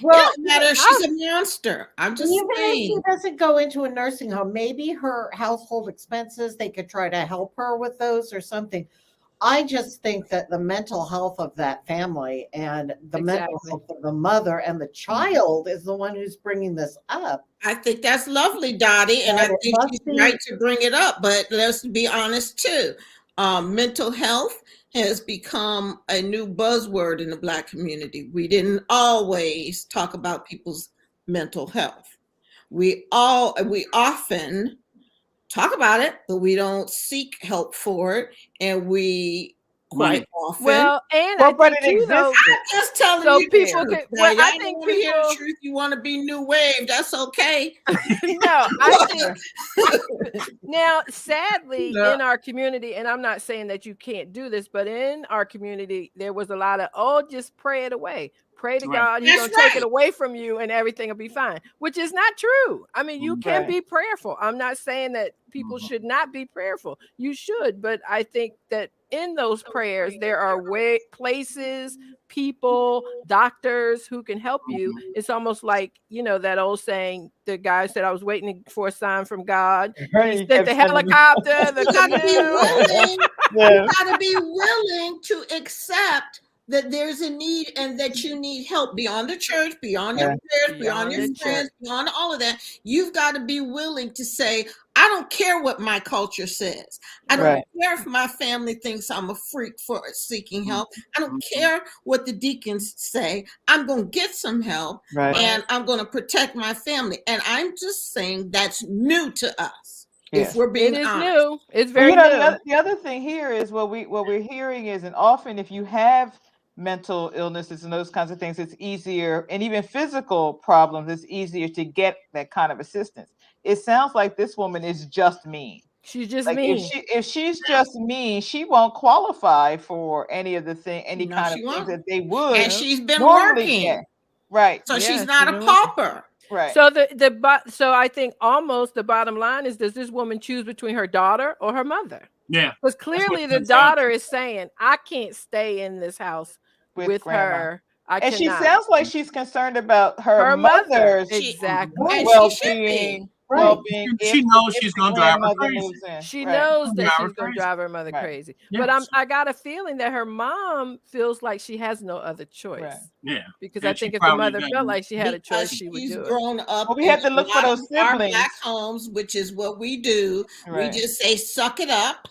Well, it doesn't matter if she's a monster. I'm just saying. If she doesn't go into a nursing home, maybe her household expenses, they could try to help her with those or something. I just think that the mental health of that family and the mental health of the mother and the child is the one who's bringing this up. I think that's lovely, Dottie, and I think she's right to bring it up. But let's be honest too. Mental health has become a new buzzword in the Black community. We didn't always talk about people's mental health. We often talk about it, but we don't seek help for it, and we quite often. Well, and I think too, though, I'm just telling so you, people could. Well, I think people hear the truth. You want to be new wave? That's okay. No, I think now, sadly, in our community, and I'm not saying that you can't do this, but in our community, there was a lot of just pray it away. Pray to God, he's going to take it away from you and everything will be fine, which is not true. I mean, you can be prayerful. I'm not saying that people should not be prayerful. You should, but I think that in those prayers, there are places, people, doctors who can help you. It's almost like, you know, that old saying, the guy said, I was waiting for a sign from God. He sent the helicopter, the You got to be willing to accept that there's a need and that you need help beyond the church, beyond your prayers, beyond your friends, beyond all of that. You've got to be willing to say, I don't care what my culture says. I don't Right. care if my family thinks I'm a freak for seeking help. I don't Mhm. care what the deacons say. I'm going to get some help, Right. and I'm going to protect my family. And I'm just saying that's new to us. Yes. If we're being It is honest. new. It's Well, very you know, new. the other thing here is what we're hearing is, and often if you have mental illnesses and those kinds of things, it's easier, and even physical problems, it's easier to get that kind of assistance. It sounds like this woman is just mean. She's just Like mean. if she's just mean, she won't qualify for any of the any No, kind of she things won't. that they would And she's been normally working. get. Right. So Yeah, she's she's not a been working. pauper. Right. So so I think almost the bottom line is, does this woman choose between her daughter or her mother? Yeah. Because what clearly it the comes down daughter is saying, I can't stay in this house with grandma. her. I And she cannot. sounds like she's concerned about her mother. mother's Exactly. And she should be. well-being. Well-being. She if knows if she's the gonna drive her grandmother crazy. moves in. She Right. knows that Drive her she's going to crazy. drive her mother Right. crazy. Yeah. But I got a feeling that her mom feels like she has no other choice. Right. Yeah. Because And I she think if the probably mother got felt like she had a choice, Because she would she's do it. grown up Well, we in have to a look for lot those of our siblings. Black homes, which is what we do. Right. We just say, suck it up,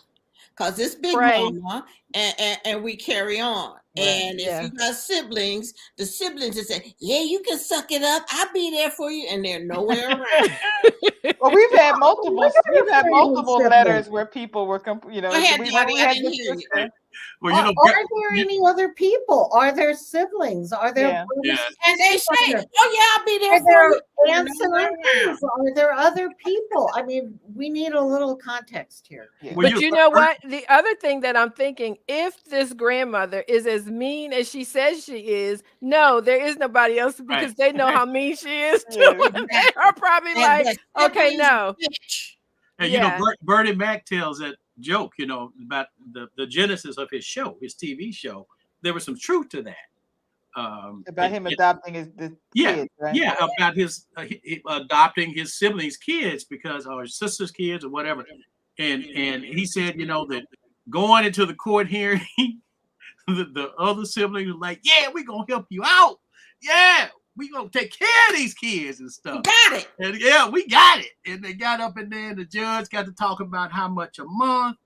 because it's Big Pray. Mama, and we carry on. Right. And if you got siblings, the siblings just say, yeah, you can suck it up. I'll be there for you. And they're nowhere around. Well, we've had multiple afraid of letters where people were, you know, Go ahead, we Daddy, I had didn't this hear you. sister. Well, you know, Are there any other people? Are there siblings? Are there Yeah. Yeah. And they say, Are oh, yeah, I'll be there there for you. They're aunts and nowhere around. uncles? Are there other people? I mean, we need a little context here. Yeah. Well, But you know what? The other thing that I'm thinking, if this grandmother is as mean as she says she is, no, there is nobody else, because they know how mean she is too. Yeah. And they are probably And like, the okay, siblings no. bitch. And you know, Yeah. Bertie Mac tells that joke, you know, about the genesis of his show, his TV show. There was some truth to that. About him adopting the kids, right? Yeah, about his adopting his siblings' kids, because, or his sister's kids or whatever. And he said, you know, that going into the court hearing, the other siblings were like, yeah, we're gonna help you out. Yeah, we gonna take care of these kids and stuff. Got it. And yeah, we got it. And they got up in there, and the judge got to talk about how much a month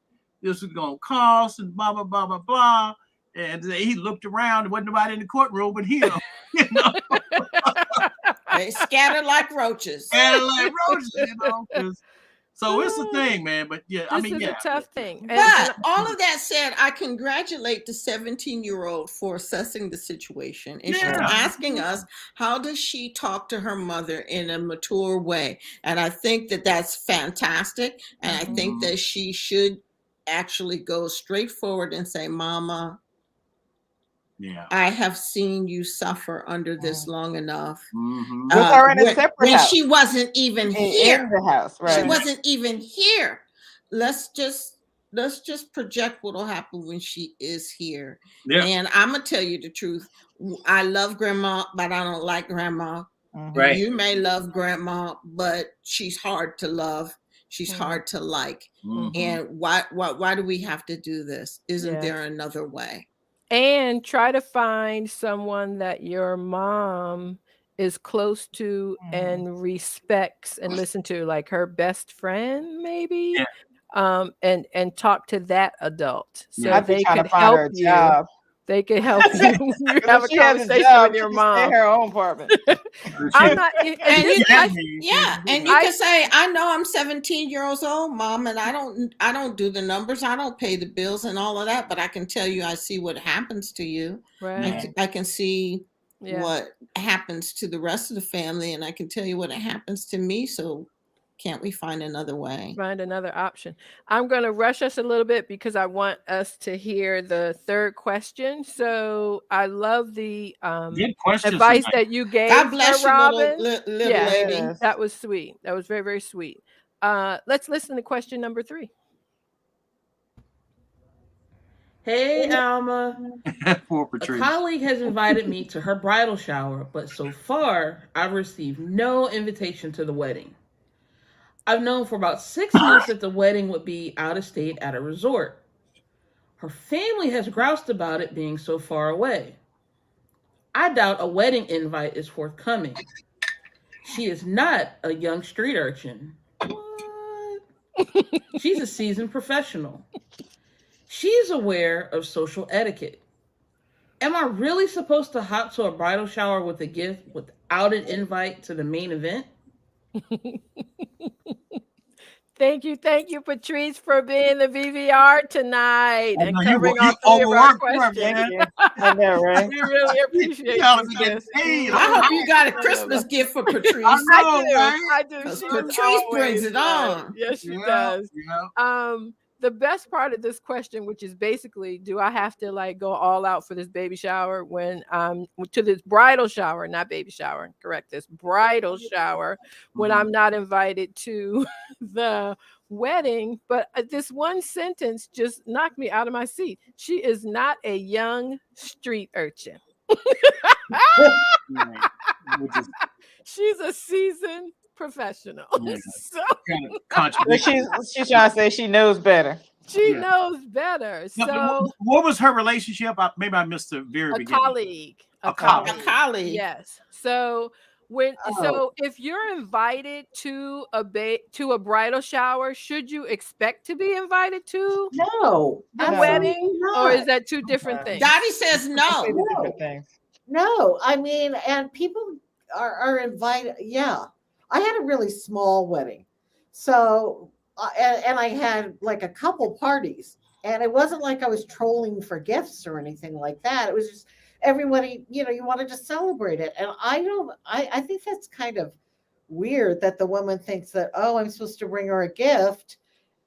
this was gonna cost, and blah blah blah blah blah. And he looked around, and wasn't nobody in the courtroom but him. You know, They scattered like roaches. and like roaches, you know. So it's a thing, man. But yeah, I mean, This is yeah, a tough thing. But all of that said, I congratulate the 17-year-old for assessing the situation. And she's Yeah. asking us, how does she talk to her mother in a mature way? And I think that that's fantastic. And I think that she should actually go straight forward and say, Mama, yeah. I have seen you suffer under this long enough. Mhm. With her in a separate when house. she wasn't even here. In the house, She right? wasn't even here. Let's just project what'll happen when she is here. Yeah. And I'm gonna tell you the truth. I love grandma, but I don't like grandma. Right. You may love grandma, but she's hard to love. She's hard to like. Mhm. And why do we have to do this? Isn't Yeah. there another way? And try to find someone that your mom is close to and respects and listen to, like her best friend, maybe. Yeah. And talk to that adult so Yeah. I'd be they trying to could find help her a you. job. They could help you when you have a If she has conversation job, with your she can stay in mom. her own apartment. I'm not. And you Yeah. and you can say, I know I'm 17 years old, Mom, and I don't do the numbers, I don't pay the bills and all of that, but I can tell you I see what happens to you. Right. I can see Yeah. what happens to the rest of the family, and I can tell you what happens to me. So can't we find another way? Find another option. I'm going to rush us a little bit because I want us to hear the third question. So I love the Good questions advice tonight. that you gave God bless her, you, Robin. little Yeah. lady. Yes. That was sweet. That was very, very sweet. Let's listen to question number 3. Hey, Alma. Poor A Patrice. colleague has invited me to her bridal shower, but so far, I've received no invitation to the wedding. I've known for about 6 months that the wedding would be out of state at a resort. Her family has groused about it being so far away. I doubt a wedding invite is forthcoming. She is not a young street urchin. What? She's a seasoned professional. She's aware of social etiquette. Am I really supposed to hop to a bridal shower with a gift without an invite to the main event? Thank you, Patrice, for being the VVR tonight and You covering all 3 of our overworked her, questions. man. I know, right? We really appreciate You ought you, to be getting sis. paid. I hope you got a Christmas gift for Patrice. I I know, do. right? I do. Because She Patrice always brings it does. on. Yes, she Yeah, does. yeah. The best part of this question, which is basically, do I have to like go all out for this baby shower when to this bridal shower, not baby shower, correct, this bridal shower when I'm not invited to the wedding? But this one sentence just knocked me out of my seat. She is not a young street urchin. Right. Which is She's a seasoned professional. Yeah. So kind of But contradictory. she's trying to say she knows better. she Yeah. knows better. No, but So what was her relationship? Maybe I missed the very a beginning. colleague. A colleague. A colleague. Yes. So so if you're invited to a bridal shower, should you expect to be invited to No, the No. wedding, or is not. that 2 different things? Dottie says no. Completely different things. No, I mean, and people are invited. Yeah, I had a really small wedding, so and I had like a couple parties, and it wasn't like I was trolling for gifts or anything like that. It was just everybody, you wanted to celebrate it, and I think that's kind of weird that the woman thinks that, oh, I'm supposed to bring her a gift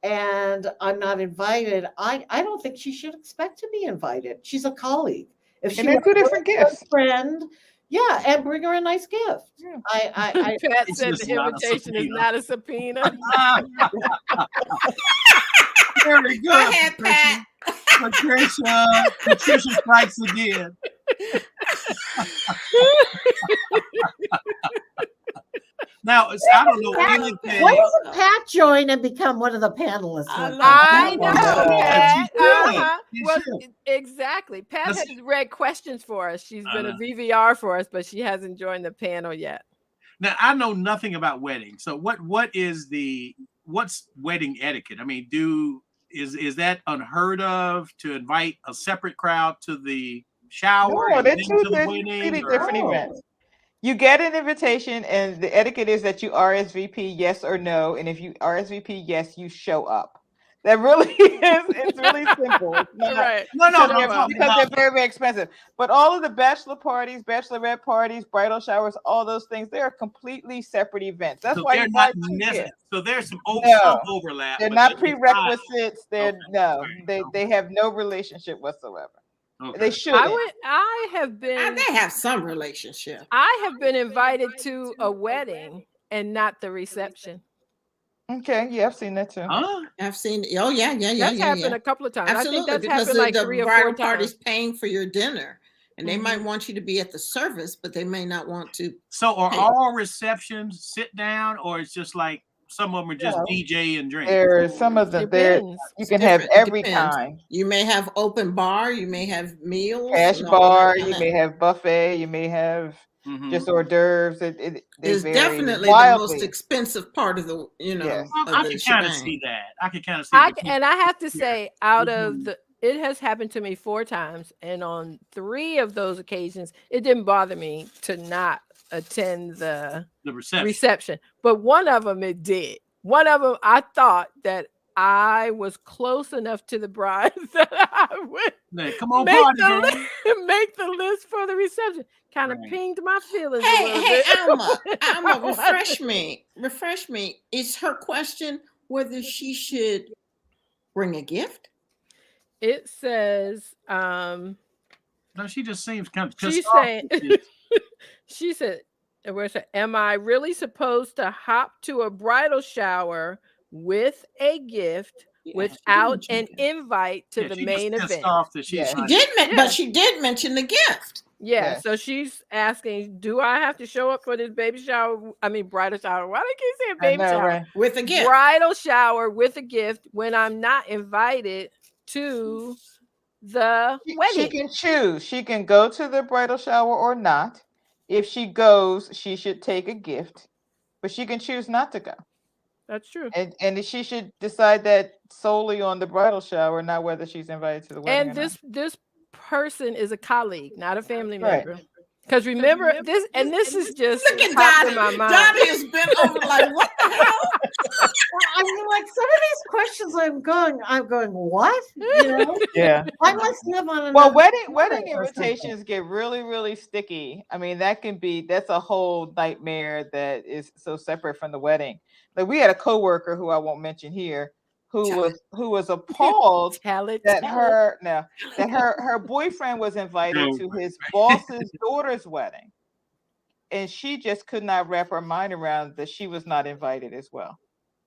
and I'm not invited. I don't think she should expect to be invited. She's a colleague. If she And they're were 2 different a gifts. friend, yeah, and bring her a nice gift. Yeah. I Pat It's said just the not a invitation is subpoena. not a subpoena. Very Go good, ahead, Pat. Patricia strikes again. Now, I don't know anything. Why doesn't Pat join and become one of the panelists? one I time? know, Yeah. Pat. She should. She Well, should. exactly. Pat Let's- has read questions for us. She's been a know. VVR for us, but she hasn't joined the panel yet. Now, I know nothing about weddings. So what's wedding etiquette? I mean, is that unheard of to invite a separate crowd to the shower No, and they're then 2 to the wedding? completely or- different events. You get an invitation, and the etiquette is that you RSVP yes or no, and if you RSVP yes, you show up. That really is. It's really simple. It's not, Right. No, because no, no. they're very, very expensive. But all of the bachelor parties, bachelorette parties, bridal showers, all those things, they are completely separate events. That's So why they're you not buy 2 necessary. gifts. So there's some No. overlap. They're but not it's prerequisites. They're Okay. no. Okay. They have no relationship whatsoever. Okay. They shouldn't. I have been They have some relationship. I have been invited to a wedding and not the reception. Okay, yeah, I've seen that too. Huh? I've seen. Oh yeah. That's happened a couple of times. Absolutely, I think that's because happened like the 3 or 4 bridal times. party's paying for your dinner, and they might Mhm. want you to be at the service, but they may not want to. So are Hey. all receptions sit down, or it's just like some of them are just No. DJ and drink? There are some of them there. Depends. You It's can have different. It every depends. kind. You may have open bar. You may have meals. Cash and all bar, that you may have buffet, you may have Mhm. just hors d'oeuvres. They It's vary definitely wildly. the most expensive part of the Yes. Well, of I the can kind of shebang. see that. I can kind of see. And I have to say, out of Mhm. it has happened to me 4 times, and on 3 of those occasions, it didn't bother me to not attend the the reception. reception. But one of them, it did. One of them, I thought that I was close enough to the bride that I would Like, come on, make party, the, girl. make the list for the reception. Kind of Right. pinged my feelings a Hey, little hey, bit. Alma, refresh me. Refresh me. Is her question whether she should bring a gift? It says, No, she just seems kind of she's pissed off. saying, she said, where it said, am I really supposed to hop to a bridal shower with a gift without she an did mention invite to Yeah, the she main just pissed event? off that she's Yeah. She not- did, Yeah. but she did mention the gift. Yeah, Yes. so she's asking, do I have to show up for this baby shower? I mean, bridal shower. Why do I keep saying I baby know, shower? right? With a gift. Bridal shower with a gift when I'm not invited to the She wedding. can choose. She can go to the bridal shower or not. If she goes, she should take a gift, but she can choose not to go. That's true. And she should decide that solely on the bridal shower, not whether she's invited to the wedding And or this person is a colleague, not a family Right. member. Because remember this, and this is just Look at popped in Donnie. my mind. Donnie has been over like, what the hell? I mean, like some of these questions, I'm going, what? You know? not. Yeah. I must live on Well, another wedding planet or something. invitations get really, really sticky. I mean, that's a whole nightmare that is so separate from the wedding. Like we had a coworker who I won't mention here, who was appalled Tell it. that her boyfriend was invited to his boss's daughter's wedding, and she just could not wrap her mind around that she was not invited as well.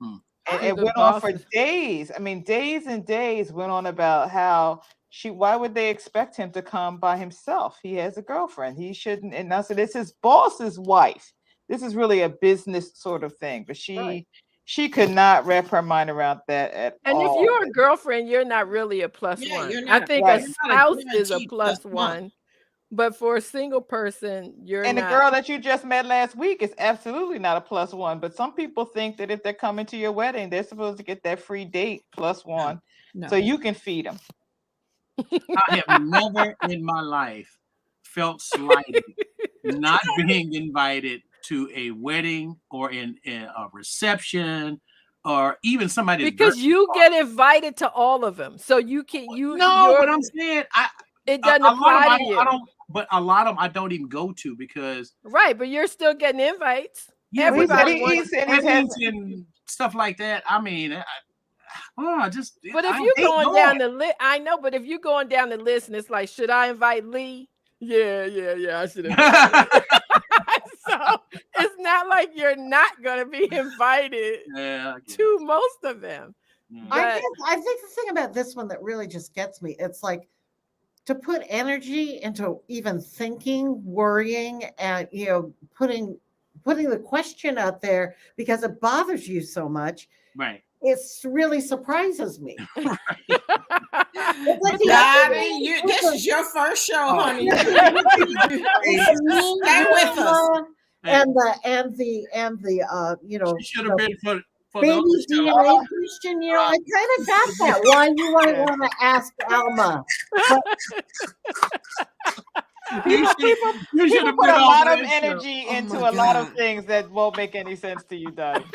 And it went on for days. I mean, days and days went on about how why would they expect him to come by himself? He has a girlfriend. He shouldn't. And I said, it's his boss's wife. This is really a business sort of thing. But she could not wrap her mind around that at all. And if you're a girlfriend, you're not really a plus one. You're I not, think right. a spouse is a plus one. But for a single person, you're and not. the girl that you just met last week is absolutely not a plus one. But some people think that if they're coming to your wedding, they're supposed to get that free date plus one, so you can feed them. I have never in my life felt slighted not being invited to a wedding or in a reception or even somebody's because birthday you party. get invited to all of them, so you can but I'm saying it doesn't apply to you. But a lot of them I don't even go to because but you're still getting invites. Yeah, Everybody wants and stuff like that. I mean, But if you're going down the list, I know. But if you're going down the list and it's like, should I invite Lee? Yeah, I should invite Lee. So it's not like you're not going to be invited to most of them. I think the thing about this one that really just gets me, it's like to put energy into even thinking, worrying, and putting the question out there because it bothers you so much. Right. It really surprises me. Daddy, this is your first show, honey. Stay with us. And the she should have been for baby DNA question. I kind of got that. Why you might want to ask Alma? People put a lot of energy into a lot of things that won't make any sense to you, Donnie.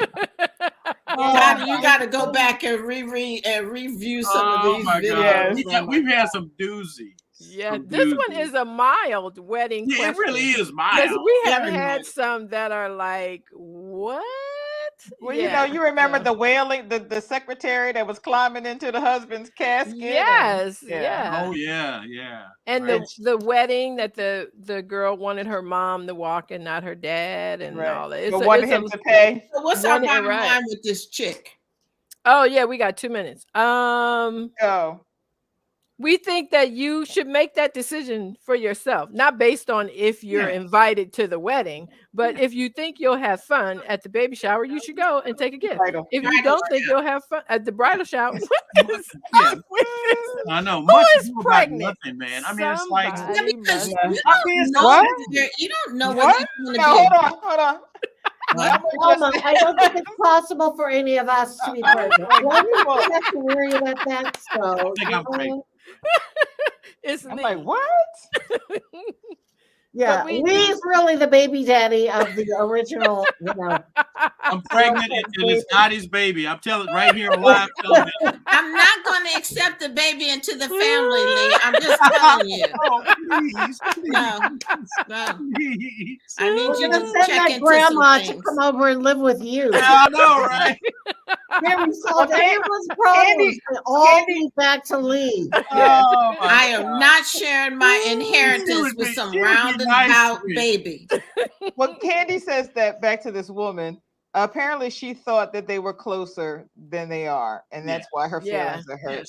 Donnie, you got to go back and review some of these videos. Yeah, we've had some doozies. Yeah, this one is a mild wedding question. It really is mild. Because we have had some that are like, what? Well, you remember the wailing, the secretary that was climbing into the husband's casket. Yes, Oh yeah. And the wedding that the girl wanted her mom to walk and not her dad and all that. But wanted him to pay. So what's our bottom line with this chick? Oh yeah, we got 2 minutes. We think that you should make that decision for yourself, not based on if you're invited to the wedding, but if you think you'll have fun at the baby shower, you should go and take a gift. If you don't think you'll have fun at the bridal shower, I know. Who is pregnant? Nothing, man. I mean, it's like because you don't know what you're going to be. Hold on. Alma, I don't think it's possible for any of us to be pregnant. Why do you have to worry about that? So, I think I'm pregnant. I'm like, what? Yeah, Lee's really the baby daddy of the original. I'm pregnant and it's not his baby. I'm telling right here on live television. I'm not going to accept the baby into the family, Lee. I'm just telling you. Please. No. I need you to send check that into grandma some to things. come over and live with you. I know, right? Yeah, we solved everyone's problems. All back to Lee. I am not sharing my inheritance with some roundabout baby. Well, Candy says that back to this woman. Apparently, she thought that they were closer than they are, and that's why her feelings are hurt.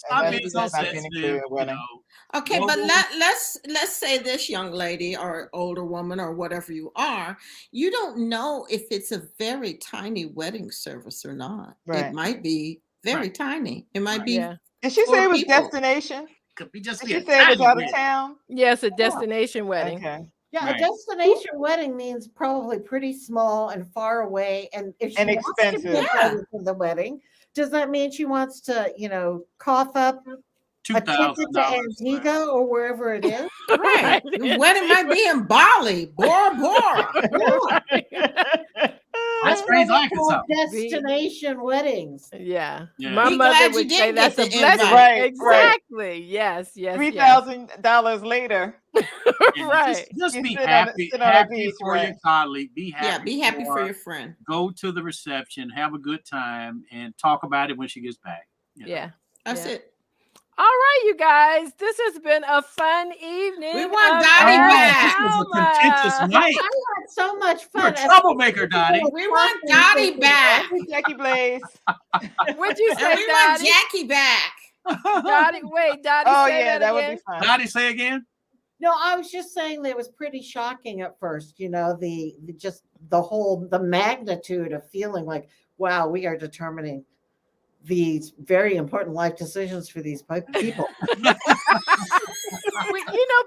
Okay, but let's say this young lady or older woman or whatever you are, you don't know if it's a very tiny wedding service or not. Right. It might be very tiny. It might be. Did she say it was destination? Could be just Did she say it was out of town? Yes, a destination wedding. Okay. Yeah, Right. a destination wedding means probably pretty small and far away. And if she And wants to be expensive. invited to the wedding, does that mean she wants to, cough up a ticket to $2,000. Antigua or wherever it is? Right. The wedding might be in Bali, Bora Bora. That's crazy. I can Called tell. destination weddings. Yeah. Yeah. My Be mother glad you would say didn't get that's a the blessing. invite. Right, right. Exactly. Yes, yes, yes. $3,000 later. Yeah, Right. Just You be sit happy. on a Happy beach, for your right. colleague. Be happy. Yeah, be happy for your friend. Go to the reception, have a good time, and talk about it when she gets back. you know. Yeah. That's Yeah. it. All right, you guys. This has been a fun evening. We want of Dottie Ask back. This is a Alma. contentious night. I had so much You're fun. a troublemaker, Dottie. We want Dottie back. Jackie Blaze. What'd you And say, we want Dottie? Jackie back. Dottie, wait, Dottie, Oh say yeah, that would again. be fun. Dottie, say again. No, I was just saying that it was pretty shocking at first, the magnitude of feeling like, wow, we are determining these very important life decisions for these people.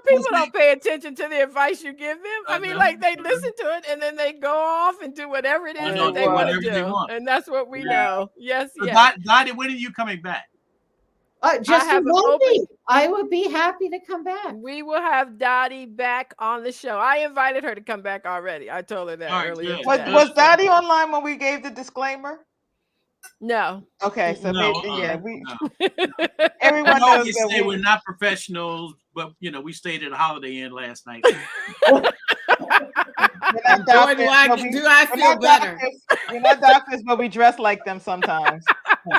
People don't pay attention to the advice you give them. I mean, know. like they listen to it and then they go off and do whatever it is I that know, they do want to whatever they do. want. And that's what we know. Yes, So yes. Dottie, when are you coming back? Just have an invite me. I would be happy to come back. We will have Dottie back on the show. I invited her to come back already. I told her that All right, earlier. good. today. Was Dottie online when we gave the disclaimer? No. Okay, so No, everyone we knows always that say we're not professionals, but we stayed at a Holiday Inn last night. we're not Boy, do I but we- do I we're feel not better. doctors. We're not doctors, but we dress like them sometimes.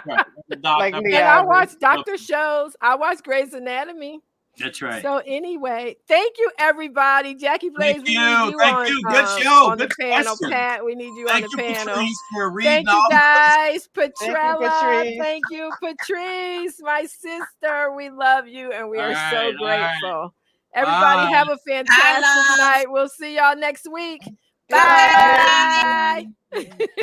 Like Doctor. Leah. And I watch doctor shows. I watch Grey's Anatomy. That's right. So anyway, thank you everybody. Jackie Blaze, Thank we you. need you Thank on, you. Good show. on the Good panel. question. Pat, we need you Thank on you, the panel. Patrice, for reading Thank you all the guys. Patrice. Patrella. Thank you, Patrice, my sister. We love you and we All are right, so all right. grateful. Everybody Bye. have a fantastic love. night. We'll see y'all next week. Bye. Bye.